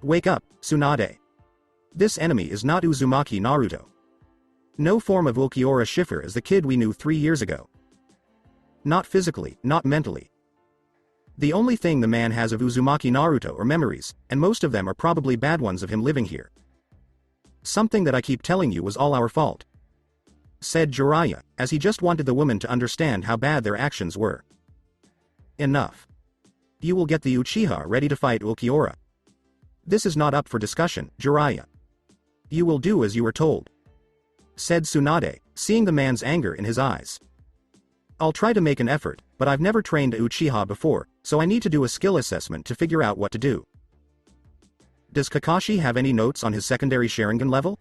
Wake up, Tsunade. This enemy is not Uzumaki Naruto. No form of Ulquiorra Schiffer is the kid we knew 3 years ago. Not physically, not mentally. The only thing the man has of Uzumaki Naruto are memories, and most of them are probably bad ones of him living here. Something that I keep telling you was all our fault," said Jiraiya, as he just wanted the woman to understand how bad their actions were. "Enough. You will get the Uchiha ready to fight Ulquiorra. This is not up for discussion, Jiraiya. You will do as you were told," said Tsunade, seeing the man's anger in his eyes. "I'll try to make an effort, but I've never trained a Uchiha before, so I need to do a skill assessment to figure out what to do." "Does Kakashi have any notes on his secondary Sharingan level?"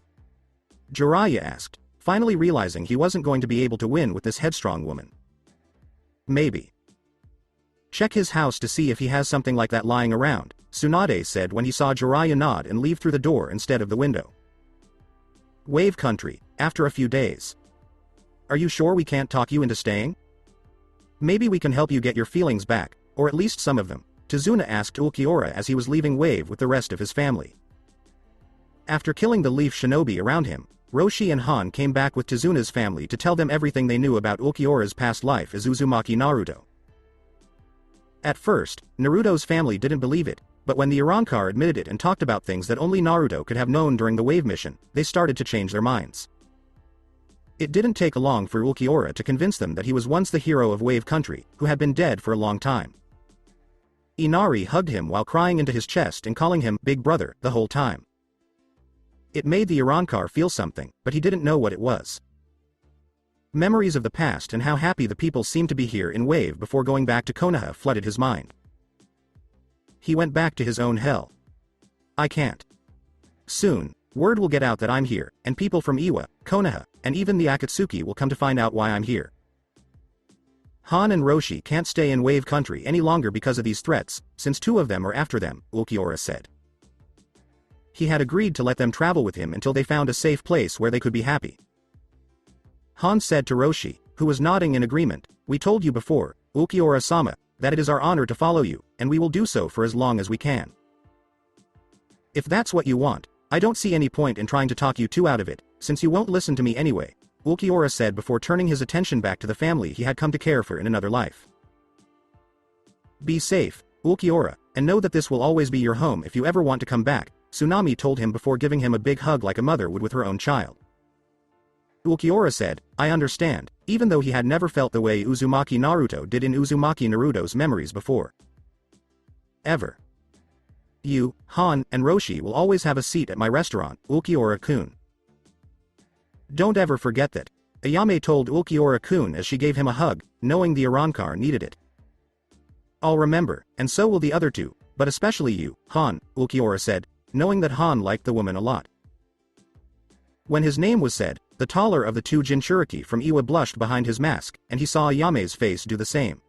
Jiraiya asked, finally realizing he wasn't going to be able to win with this headstrong woman. "Maybe. Check his house to see if he has something like that lying around," Tsunade said when he saw Jiraiya nod and leave through the door instead of the window. "Wave Country, after a few days. Are you sure we can't talk you into staying? Maybe we can help you get your feelings back, or at least some of them," Tazuna asked Ulquiorra as he was leaving Wave with the rest of his family. After killing the Leaf Shinobi around him, Roshi and Han came back with Tazuna's family to tell them everything they knew about Ulquiorra's past life as Uzumaki Naruto. At first, Naruto's family didn't believe it, but when the Arrancar admitted it and talked about things that only Naruto could have known during the Wave mission, they started to change their minds. It didn't take long for Ulquiorra to convince them that he was once the hero of Wave Country, who had been dead for a long time. Inari hugged him while crying into his chest and calling him Big Brother the whole time. It made the Arrancar feel something, but he didn't know what it was. Memories of the past and how happy the people seemed to be here in Wave before going back to Konoha flooded his mind. He went back to his own hell. "I can't. Soon, word will get out that I'm here, and people from Iwa, Konoha, and even the Akatsuki will come to find out why I'm here. Han and Roshi can't stay in Wave Country any longer because of these threats, since two of them are after them," Ulquiorra said. He had agreed to let them travel with him until they found a safe place where they could be happy. Han said to Roshi, who was nodding in agreement, "We told you before, Ulquiorra-sama, that it is our honor to follow you, and we will do so for as long as we can. If that's what you want, I don't see any point in trying to talk you two out of it, since you won't listen to me anyway," Ulquiorra said before turning his attention back to the family he had come to care for in another life. "Be safe, Ulquiorra, and know that this will always be your home if you ever want to come back," Tsunami told him before giving him a big hug like a mother would with her own child. Ulquiorra said, "I understand," even though he had never felt the way Uzumaki Naruto did in Uzumaki Naruto's memories before. "Ever. You, Han, and Roshi will always have a seat at my restaurant, Ulquiorra-kun. Don't ever forget that," Ayame told Ulquiorra-kun as she gave him a hug, knowing the Arrancar needed it. "I'll remember, and so will the other two, but especially you, Han," Ulquiorra said, knowing that Han liked the woman a lot. When his name was said, the taller of the two Jinchuriki from Iwa blushed behind his mask, and he saw Ayame's face do the same.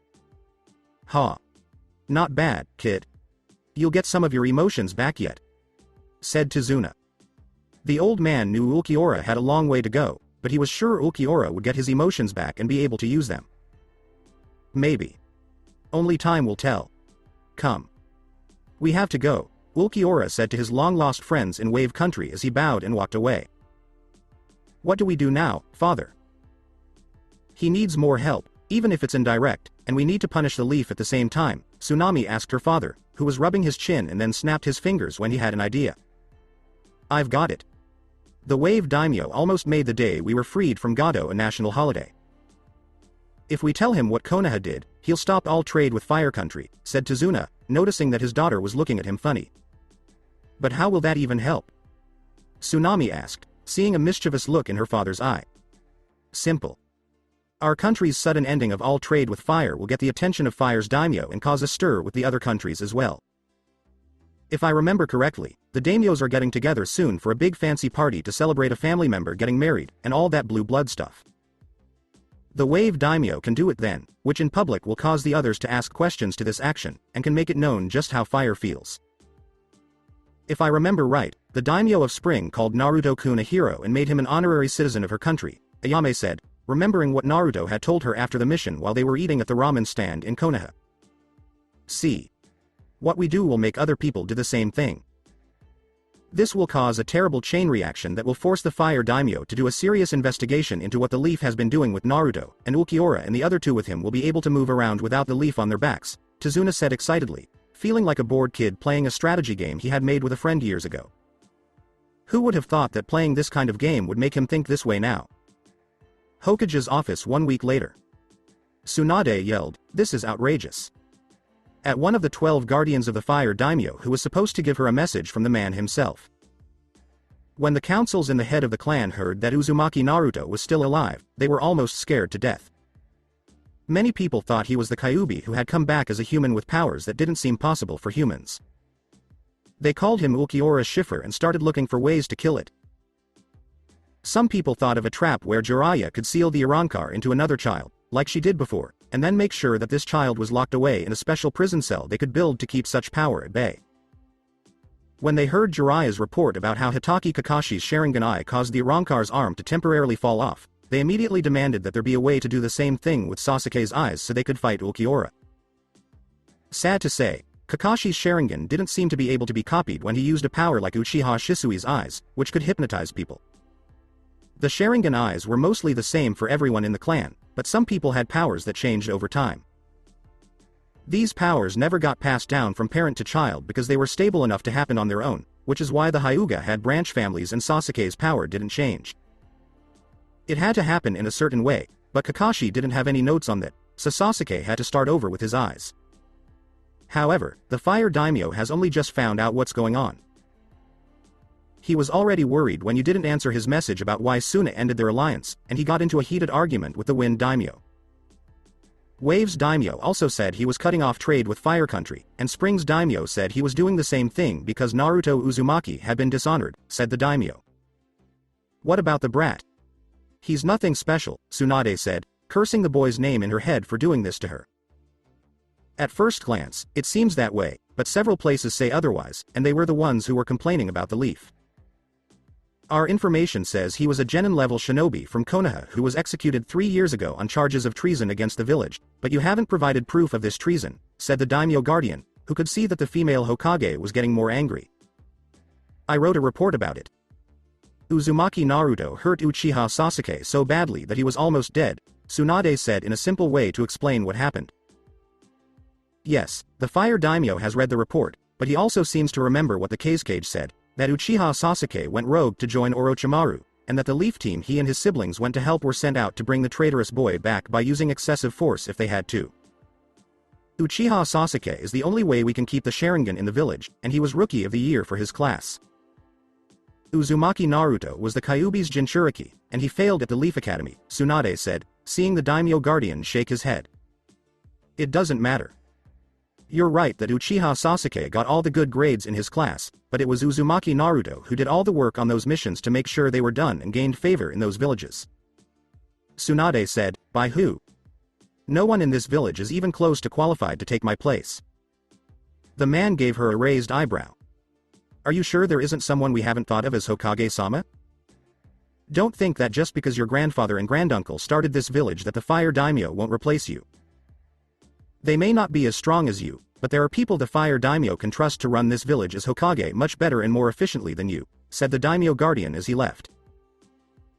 "Ha. Not bad, kid. You'll get some of your emotions back yet," said Tazuna. The old man knew Ulquiorra had a long way to go, but he was sure Ulquiorra would get his emotions back and be able to use them. "Maybe. Only time will tell. Come. We have to go," Ulquiorra said to his long-lost friends in Wave Country as he bowed and walked away. "What do we do now, father?" "He needs more help, even if it's indirect, and we need to punish the Leaf at the same time," Tsunami asked her father, who was rubbing his chin and then snapped his fingers when he had an idea. "I've got it. The Wave Daimyo almost made the day we were freed from Gado a national holiday. If we tell him what Konoha did, he'll stop all trade with Fire Country," said Tazuna, noticing that his daughter was looking at him funny. "But how will that even help?" Tsunami asked, seeing a mischievous look in her father's eye. "Simple. Our country's sudden ending of all trade with Fire will get the attention of Fire's daimyo and cause a stir with the other countries as well. If I remember correctly, the daimyos are getting together soon for a big fancy party to celebrate a family member getting married, and all that blue blood stuff. The Wave Daimyo can do it then, which in public will cause the others to ask questions to this action, and can make it known just how Fire feels. If I remember right, the daimyo of Spring called Naruto-kun a hero and made him an honorary citizen of her country," Ayame said, remembering what Naruto had told her after the mission while they were eating at the ramen stand in Konoha. "See. What we do will make other people do the same thing. This will cause a terrible chain reaction that will force the Fire Daimyo to do a serious investigation into what the Leaf has been doing with Naruto, and Ulquiorra and the other two with him will be able to move around without the Leaf on their backs," Tazuna said excitedly, feeling like a bored kid playing a strategy game he had made with a friend years ago. Who would have thought that playing this kind of game would make him think this way now? Hokage's office 1 week later. Tsunade yelled, "This is outrageous." At one of the 12 guardians of the fire daimyo who was supposed to give her a message from the man himself. When the councils and the head of the clan heard that Uzuamki Naruto was still alive, they were almost scared to death. Many people thought he was the Kyuubi who had come back as a human with powers that didn't seem possible for humans. They called him Ulquiorra Schiffer and started looking for ways to kill it. Some people thought of a trap where Jiraiya could seal the Arrancar into another child, like she did before, and then make sure that this child was locked away in a special prison cell they could build to keep such power at bay. When they heard Jiraiya's report about how Hitaki Kakashi's Sharingan eye caused the Arrancar's arm to temporarily fall off, they immediately demanded that there be a way to do the same thing with Sasuke's eyes so they could fight Ulquiorra. Sad to say, Kakashi's Sharingan didn't seem to be able to be copied when he used a power like Uchiha Shisui's eyes, which could hypnotize people. The Sharingan eyes were mostly the same for everyone in the clan, but some people had powers that changed over time. These powers never got passed down from parent to child because they were stable enough to happen on their own, which is why the Hyuga had branch families and Sasuke's power didn't change. It had to happen in a certain way, but Kakashi didn't have any notes on that, so Sasuke had to start over with his eyes. However, the fire daimyo has only just found out what's going on. He was already worried when you didn't answer his message about why Suna ended their alliance, and he got into a heated argument with the Wind daimyo. Wave's daimyo also said he was cutting off trade with Fire Country, and Spring's daimyo said he was doing the same thing because Naruto Uzumaki had been dishonored, said the daimyo. What about the brat? He's nothing special, Tsunade said, cursing the boy's name in her head for doing this to her. At first glance, it seems that way, but several places say otherwise, and they were the ones who were complaining about the leaf. Our information says he was a genin-level shinobi from Konoha who was executed 3 years ago on charges of treason against the village, but you haven't provided proof of this treason, said the daimyo guardian, who could see that the female Hokage was getting more angry. I wrote a report about it. Uzumaki Naruto hurt Uchiha Sasuke so badly that he was almost dead, Tsunade said in a simple way to explain what happened. Yes, the fire daimyo has read the report, but he also seems to remember what the Kazekage said, that Uchiha Sasuke went rogue to join Orochimaru, and that the Leaf Team he and his siblings went to help were sent out to bring the traitorous boy back by using excessive force if they had to. Uchiha Sasuke is the only way we can keep the Sharingan in the village, and he was Rookie of the Year for his class. Uzumaki Naruto was the Kyuubi's Jinchuriki, and he failed at the Leaf Academy, Tsunade said, seeing the daimyo guardian shake his head. It doesn't matter. You're right that Uchiha Sasuke got all the good grades in his class, but it was Uzumaki Naruto who did all the work on those missions to make sure they were done and gained favor in those villages. Tsunade said, by who? No one in this village is even close to qualified to take my place. The man gave her a raised eyebrow. Are you sure there isn't someone we haven't thought of as Hokage-sama? Don't think that just because your grandfather and granduncle started this village that the fire daimyo won't replace you. They may not be as strong as you, but there are people the fire daimyo can trust to run this village as Hokage much better and more efficiently than you, said the daimyo guardian as he left.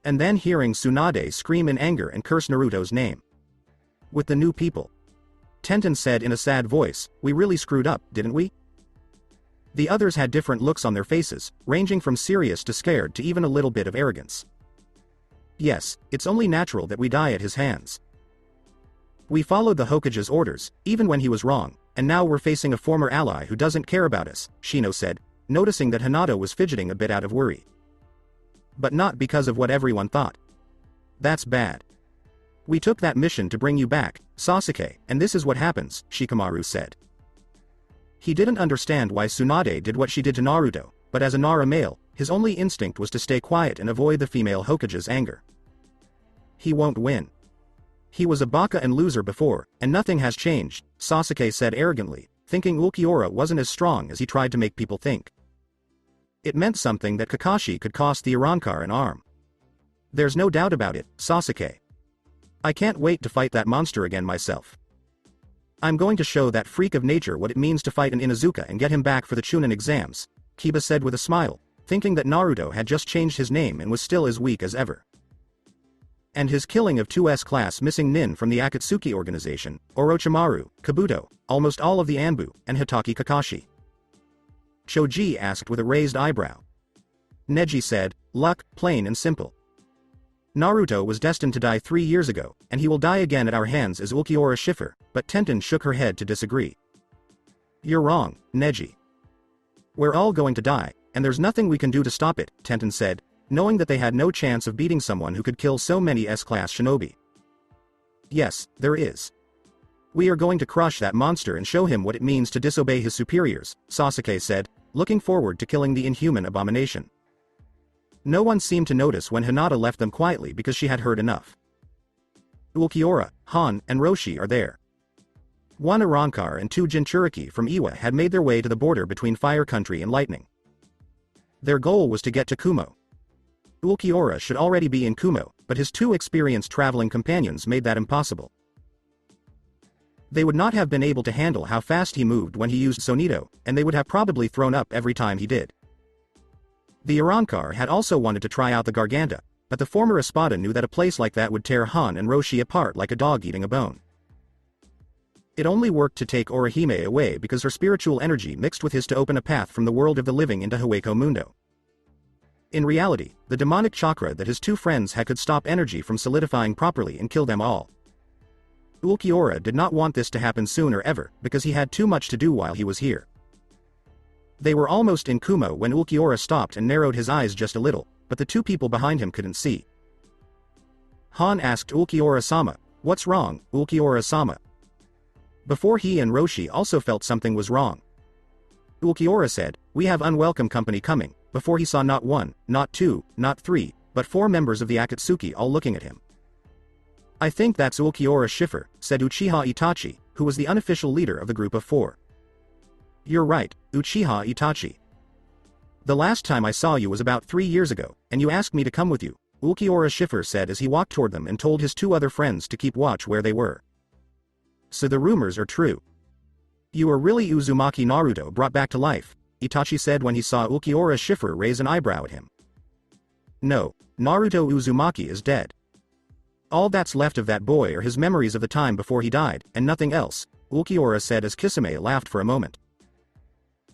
And then hearing Tsunade scream in anger and curse Naruto's name. With the new people. Tenten said in a sad voice, we really screwed up, didn't we? The others had different looks on their faces, ranging from serious to scared to even a little bit of arrogance. Yes, it's only natural that we die at his hands. We followed the Hokage's orders, even when he was wrong, and now we're facing a former ally who doesn't care about us, Shino said, noticing that Hinata was fidgeting a bit out of worry. But not because of what everyone thought. That's bad. We took that mission to bring you back, Sasuke, and this is what happens, Shikamaru said. He didn't understand why Tsunade did what she did to Naruto, but as a Nara male, his only instinct was to stay quiet and avoid the female Hokage's anger. He won't win. He was a baka and loser before, and nothing has changed, Sasuke said arrogantly, thinking Ulquiorra wasn't as strong as he tried to make people think. It meant something that Kakashi could cost the Arrancar an arm. There's no doubt about it, Sasuke. I can't wait to fight that monster again myself. I'm going to show that freak of nature what it means to fight an Inuzuka and get him back for the Chunin exams, Kiba said with a smile, thinking that Naruto had just changed his name and was still as weak as ever. And his killing of two S-class missing nin from the Akatsuki organization, Orochimaru, Kabuto, almost all of the Anbu, and Hitaki Kakashi. Choji asked with a raised eyebrow. Neji said, luck, plain and simple. Naruto was destined to die 3 years ago, and he will die again at our hands as Ulquiorra Schiffer, but Tenten shook her head to disagree. You're wrong, Neji. We're all going to die, and there's nothing we can do to stop it, Tenten said, knowing that they had no chance of beating someone who could kill so many S-class shinobi. Yes, there is. We are going to crush that monster and show him what it means to disobey his superiors, Sasuke said, looking forward to killing the inhuman abomination. No one seemed to notice when Hinata left them quietly because she had heard enough. Ulquiorra, Han, and Roshi are there. 1 Arrancar and 2 Jinchuriki from Iwa had made their way to the border between Fire Country and Lightning. Their goal was to get to Kumo. Ulquiorra should already be in Kumo, but his 2 experienced traveling companions made that impossible. They would not have been able to handle how fast he moved when he used Sonito, and they would have probably thrown up every time he did. The Arrancar had also wanted to try out the Garganta, but the former Espada knew that a place like that would tear Han and Roshi apart like a dog eating a bone. It only worked to take Orihime away because her spiritual energy mixed with his to open a path from the world of the living into Hueco Mundo. In reality, the demonic chakra that his 2 friends had could stop energy from solidifying properly and kill them all. Ulquiorra did not want this to happen soon or ever, because he had too much to do while he was here. They were almost in Kumo when Ulquiorra stopped and narrowed his eyes just a little, but the 2 people behind him couldn't see. Han asked Ulquiorra-sama, "What's wrong, Ulquiorra-sama?" Before he and Roshi also felt something was wrong. Ulquiorra said, "We have unwelcome company coming," before he saw not 1, not 2, not 3, but 4 members of the Akatsuki all looking at him. "I think that's Ulquiorra Schiffer," said Uchiha Itachi, who was the unofficial leader of the group of 4. "You're right, Uchiha Itachi. The last time I saw you was about 3 years ago, and you asked me to come with you," Ulquiorra Schiffer said as he walked toward them and told his 2 other friends to keep watch where they were. "So the rumors are true. You are really Uzuamki Naruto brought back to life," Itachi said when he saw Ulquiorra Schiffer raise an eyebrow at him. "No, Naruto Uzumaki is dead. All that's left of that boy are his memories of the time before he died, and nothing else," Ulquiorra said as Kisame laughed for a moment.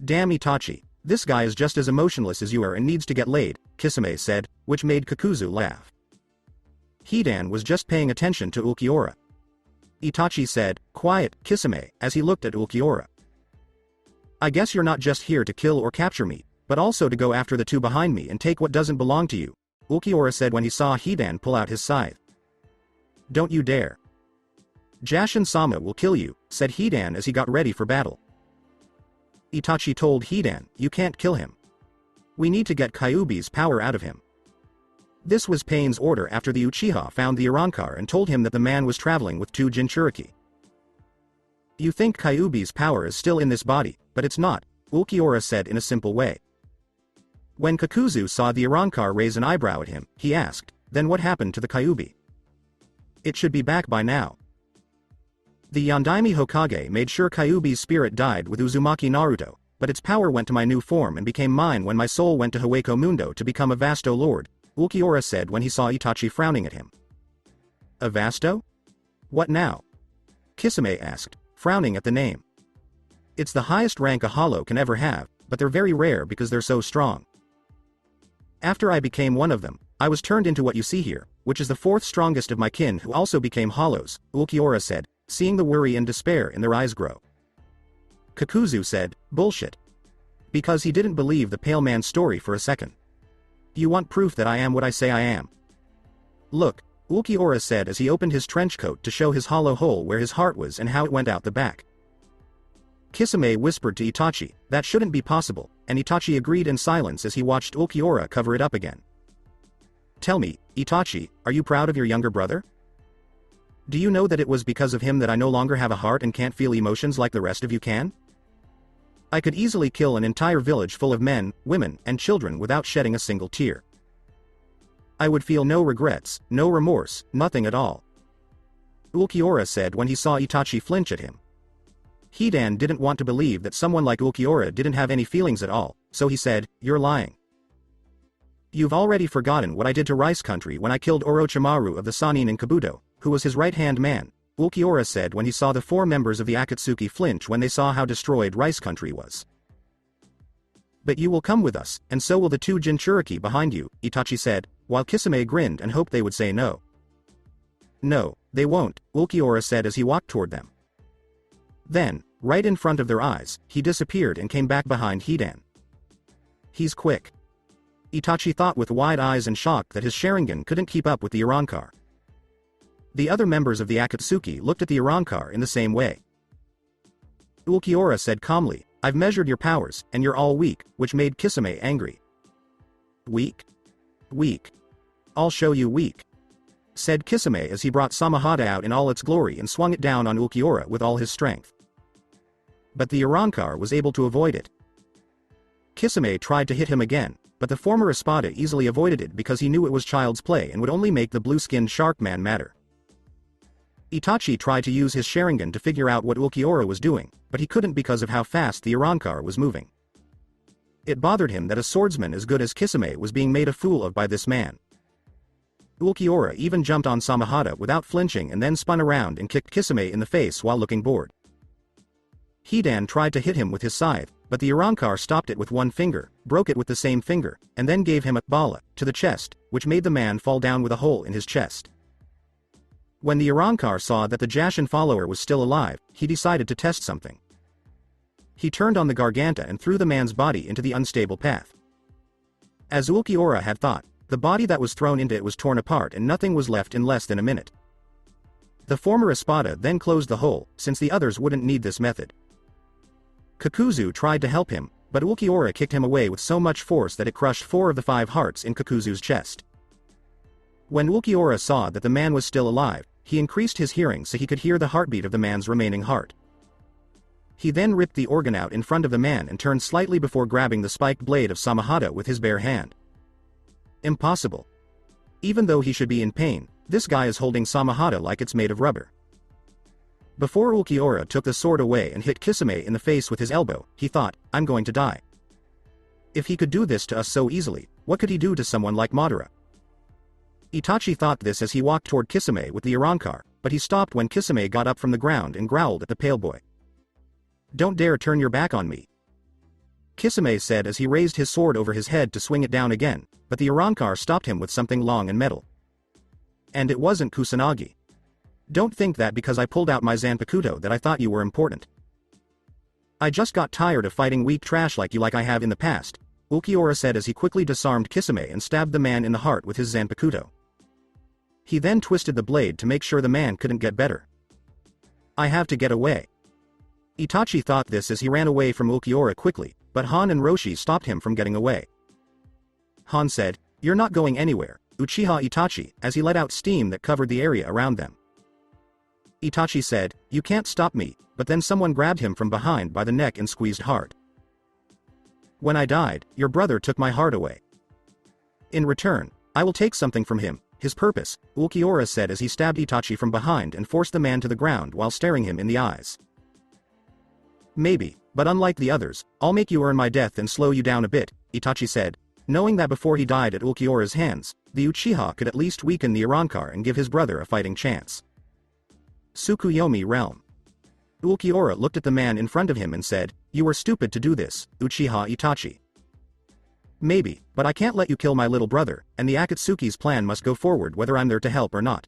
"Damn Itachi, this guy is just as emotionless as you are and needs to get laid," Kisame said, which made Kakuzu laugh. Hidan was just paying attention to Ulquiorra. Itachi said, "Quiet, Kisame," as he looked at Ulquiorra. "I guess you're not just here to kill or capture me, but also to go after the 2 behind me and take what doesn't belong to you," Ulquiorra said when he saw Hidan pull out his scythe. "Don't you dare. Jashin-sama will kill you," said Hidan as he got ready for battle. Itachi told Hidan, "You can't kill him. We need to get Kyuubi's power out of him." This was Pain's order after the Uchiha found the Arrancar and told him that the man was traveling with 2 Jinchuriki. "You think Kyuubi's power is still in this body, but it's not," Ulquiorra said in a simple way. When Kakuzu saw the Arrancar raise an eyebrow at him, he asked, "Then what happened to the Kyuubi?" "It should be back by now. The Yondaime Hokage made sure Kyuubi's spirit died with Uzumaki Naruto, but its power went to my new form and became mine when my soul went to Hueco Mundo to become a Vasto Lord," Ulquiorra said when he saw Itachi frowning at him. "A Vasto? What now?" Kisame asked, frowning at the name. "It's the highest rank a hollow can ever have, but they're very rare because they're so strong. After I became one of them, I was turned into what you see here, which is the 4th strongest of my kin who also became hollows," Ulquiorra said, seeing the worry and despair in their eyes grow. Kakuzu said, "Bullshit." Because he didn't believe the Pale Man's story for a second. "You want proof that I am what I say I am?" "Look," Ulquiorra said as he opened his trench coat to show his hollow hole where his heart was and how it went out the back. Kisame whispered to Itachi, "That shouldn't be possible," and Itachi agreed in silence as he watched Ulquiorra cover it up again. "Tell me, Itachi, are you proud of your younger brother? Do you know that it was because of him that I no longer have a heart and can't feel emotions like the rest of you can? I could easily kill an entire village full of men, women, and children without shedding a single tear. I would feel no regrets, no remorse, nothing at all," Ulquiorra said when he saw Itachi flinch at him. Hidan didn't want to believe that someone like Ulquiorra didn't have any feelings at all, so he said, "You're lying." You've already forgotten what I did to Rice Country when I killed Orochimaru of the Sannin in Kabuto, who was his right-hand man, Ulquiorra said when he saw the 4 members of the Akatsuki flinch when they saw how destroyed Rice Country was. But you will come with us, and so will the 2 Jinchuriki behind you, Itachi said, while Kisame grinned and hoped they would say no. No, they won't, Ulquiorra said as he walked toward them. Then, right in front of their eyes, he disappeared and came back behind Hidan. He's quick. Itachi thought with wide eyes and shock that his Sharingan couldn't keep up with the Arrancar. The other members of the Akatsuki looked at the Arrancar in the same way. Ulquiorra said calmly, I've measured your powers, and you're all weak, which made Kisame angry. Weak? Weak. I'll show you weak, said Kisame as he brought Samahada out in all its glory and swung it down on Ulquiorra with all his strength. But the Arrancar was able to avoid it. Kisame tried to hit him again, but the former Espada easily avoided it because he knew it was child's play and would only make the blue-skinned shark man madder. Itachi tried to use his Sharingan to figure out what Ulquiorra was doing, but he couldn't because of how fast the Arrancar was moving. It bothered him that a swordsman as good as Kisame was being made a fool of by this man. Ulquiorra even jumped on Samahada without flinching and then spun around and kicked Kisame in the face while looking bored. Hidan tried to hit him with his scythe, but the Arrancar stopped it with one finger, broke it with the same finger, and then gave him a bala to the chest, which made the man fall down with a hole in his chest. When the Arrancar saw that the Jashin follower was still alive, he decided to test something. He turned on the Garganta and threw the man's body into the unstable path. As Ulquiorra had thought, the body that was thrown into it was torn apart and nothing was left in less than a minute. The former Espada then closed the hole, since the others wouldn't need this method. Kakuzu tried to help him, but Ulquiorra kicked him away with so much force that it crushed 4 of the 5 hearts in Kakuzu's chest. When Ulquiorra saw that the man was still alive, he increased his hearing so he could hear the heartbeat of the man's remaining heart. He then ripped the organ out in front of the man and turned slightly before grabbing the spiked blade of Samahada with his bare hand. Impossible. Even though he should be in pain, this guy is holding Samahada like it's made of rubber. Before Ulquiorra took the sword away and hit Kisame in the face with his elbow, he thought, I'm going to die. If he could do this to us so easily, what could he do to someone like Madara? Itachi thought this as he walked toward Kisame with the Arrancar, but he stopped when Kisame got up from the ground and growled at the pale boy. Don't dare turn your back on me, Kisame said as he raised his sword over his head to swing it down again, but the Arrancar stopped him with something long and metal. And it wasn't Kusanagi. Don't think that because I pulled out my Zanpakuto that I thought you were important. I just got tired of fighting weak trash like you like I have in the past, Ulquiorra said as he quickly disarmed Kisame and stabbed the man in the heart with his Zanpakuto. He then twisted the blade to make sure the man couldn't get better. I have to get away. Itachi thought this as he ran away from Ulquiorra quickly, but Han and Roshi stopped him from getting away. Han said, You're not going anywhere, Uchiha Itachi, as he let out steam that covered the area around them. Itachi said, You can't stop me, but then someone grabbed him from behind by the neck and squeezed hard. When I died, your brother took my heart away. In return, I will take something from him, his purpose, Ulquiorra said as he stabbed Itachi from behind and forced the man to the ground while staring him in the eyes. Maybe, but unlike the others, I'll make you earn my death and slow you down a bit, Itachi said, knowing that before he died at Ulquiorra's hands, the Uchiha could at least weaken the Arrancar and give his brother a fighting chance. Tsukuyomi Realm. Ulquiorra looked at the man in front of him and said, You were stupid to do this, Uchiha Itachi. Maybe, but I can't let you kill my little brother, and the Akatsuki's plan must go forward whether I'm there to help or not.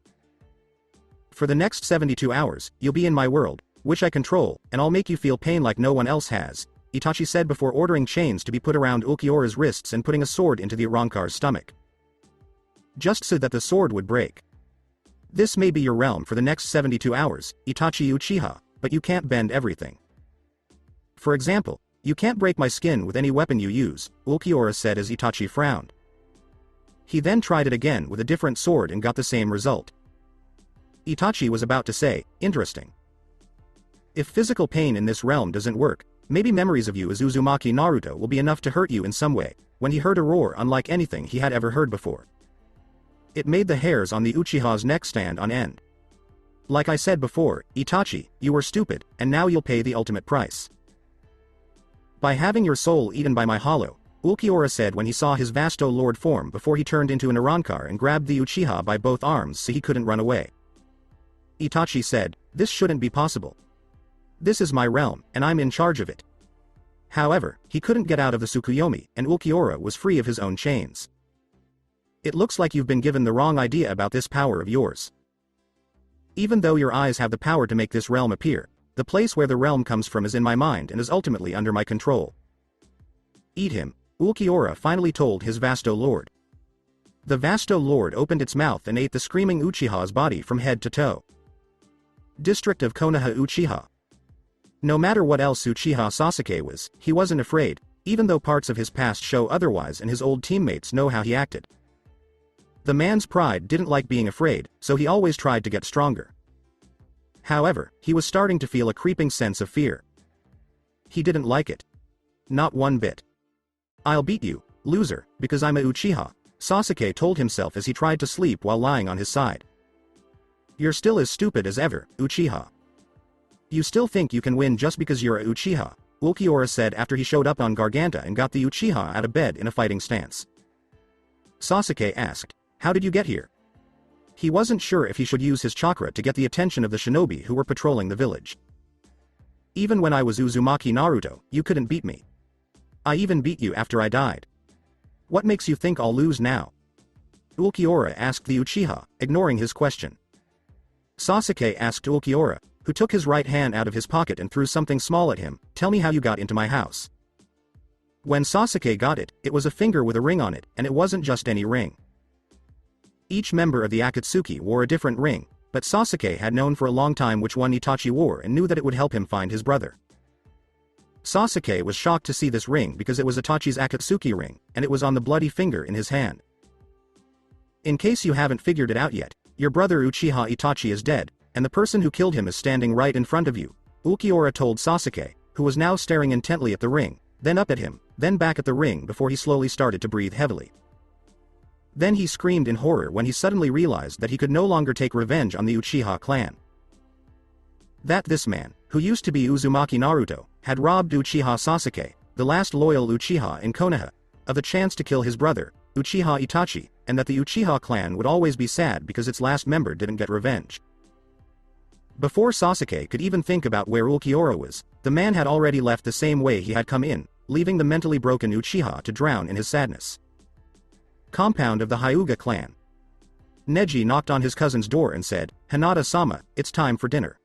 For the next 72 hours, you'll be in my world, which I control, and I'll make you feel pain like no one else has, Itachi said before ordering chains to be put around Ulquiorra's wrists and putting a sword into the Arrancar's stomach. Just so that the sword would break. This may be your realm for the next 72 hours, Itachi Uchiha, but you can't bend everything. For example, you can't break my skin with any weapon you use, Ulquiorra said as Itachi frowned. He then tried it again with a different sword and got the same result. Itachi was about to say, Interesting. If physical pain in this realm doesn't work, maybe memories of you as Uzuamki Naruto will be enough to hurt you in some way, when he heard a roar unlike anything he had ever heard before. It made the hairs on the Uchiha's neck stand on end. Like I said before, Itachi, you were stupid, and now you'll pay the ultimate price. By having your soul eaten by my hollow, Ulquiorra said when he saw his Vasto Lord form before he turned into an Arrancar and grabbed the Uchiha by both arms so he couldn't run away. Itachi said, "This shouldn't be possible. This is my realm, and I'm in charge of it." However, he couldn't get out of the Tsukuyomi, and Ulquiorra was free of his own chains. "It looks like you've been given the wrong idea about this power of yours. Even though your eyes have the power to make this realm appear, the place where the realm comes from is in my mind and is ultimately under my control. Eat him," Ulquiorra finally told his Vasto Lord. The Vasto Lord opened its mouth and ate the screaming Uchiha's body from head to toe. District of Konoha Uchiha. No matter what else Uchiha Sasuke was, he wasn't afraid, even though parts of his past show otherwise and his old teammates know how he acted. The man's pride didn't like being afraid, so he always tried to get stronger. However, he was starting to feel a creeping sense of fear. He didn't like it. Not one bit. "I'll beat you, loser, because I'm a Uchiha," Sasuke told himself as he tried to sleep while lying on his side. "You're still as stupid as ever, Uchiha. You still think you can win just because you're a Uchiha," Ulquiorra said after he showed up on Garganta and got the Uchiha out of bed in a fighting stance. Sasuke asked, "How did you get here?" He wasn't sure if he should use his chakra to get the attention of the shinobi who were patrolling the village. "Even when I was Uzuamki Naruto, you couldn't beat me. I even beat you after I died. What makes you think I'll lose now?" Ulquiorra asked the Uchiha, ignoring his question. Sasuke asked Ulquiorra, who took his right hand out of his pocket and threw something small at him, "Tell me how you got into my house." When Sasuke got it, it was a finger with a ring on it, and it wasn't just any ring. Each member of the Akatsuki wore a different ring, but Sasuke had known for a long time which one Itachi wore and knew that it would help him find his brother. Sasuke was shocked to see this ring because it was Itachi's Akatsuki ring, and it was on the bloody finger in his hand. In case you haven't figured it out yet, your brother Uchiha Itachi is dead, and the person who killed him is standing right in front of you, Ulquiorra told Sasuke, who was now staring intently at the ring, then up at him, then back at the ring before he slowly started to breathe heavily. Then he screamed in horror when he suddenly realized that he could no longer take revenge on the Uchiha clan. That this man, who used to be Uzumaki Naruto, had robbed Uchiha Sasuke, the last loyal Uchiha in Konoha, of the chance to kill his brother, Uchiha Itachi, and that the Uchiha clan would always be sad because its last member didn't get revenge. Before Sasuke could even think about where Ulquiorra was, the man had already left the same way he had come in, leaving the mentally broken Uchiha to drown in his sadness. Compound of the Hyuga clan. Neji knocked on his cousin's door and said, "Hinata-sama, it's time for dinner."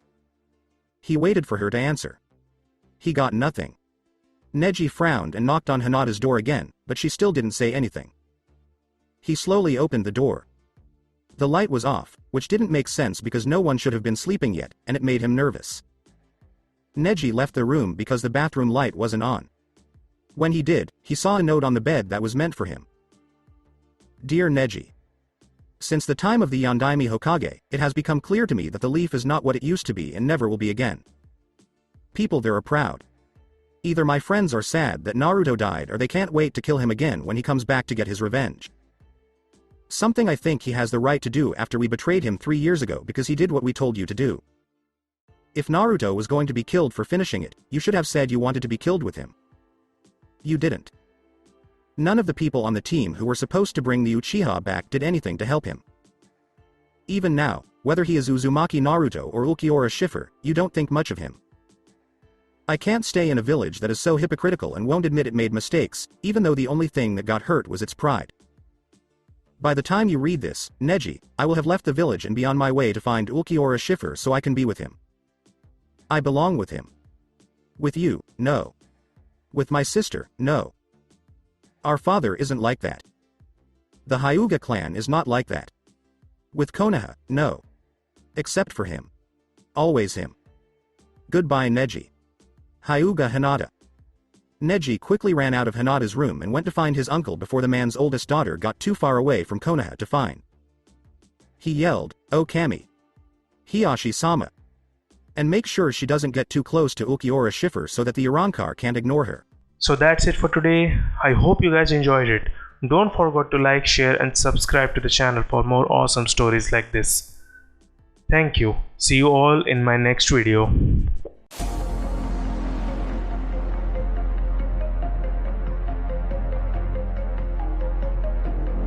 He waited for her to answer. He got nothing. Neji frowned and knocked on Hinata's door again, but she still didn't say anything. He slowly opened the door. The light was off, which didn't make sense because no one should have been sleeping yet, and it made him nervous. Neji left the room because the bathroom light wasn't on. When he did, he saw a note on the bed that was meant for him. Dear Neji. Since the time of the Yondaime Hokage, it has become clear to me that the leaf is not what it used to be and never will be again. People there are proud. Either my friends are sad that Naruto died or they can't wait to kill him again when he comes back to get his revenge. Something I think he has the right to do after we betrayed him 3 years ago because he did what we told you to do. If Naruto was going to be killed for finishing it, you should have said you wanted to be killed with him. You didn't. None of the people on the team who were supposed to bring the Uchiha back did anything to help him. Even now, whether he is Uzumaki Naruto or Ulquiorra Schiffer, you don't think much of him. I can't stay in a village that is so hypocritical and won't admit it made mistakes, even though the only thing that got hurt was its pride. By the time you read this, Neji, I will have left the village and be on my way to find Ulquiorra Schiffer so I can be with him. I belong with him. With you, no. With my sister, no. Our father isn't like that. The Hyuga clan is not like that. With Konoha, no. Except for him. Always him. Goodbye Neji. Hyuga Hinata. Neji quickly ran out of Hinata's room and went to find his uncle before the man's oldest daughter got too far away from Konoha to find. He yelled, "Oh Kami. Hiyashi-sama. And make sure she doesn't get too close to Ulquiorra Schiffer so that the Arrancar can't ignore her." So that's it for today. I hope you guys enjoyed it. Don't forget to like, share and subscribe to the channel for more awesome stories like this. Thank you. See you all in my next video.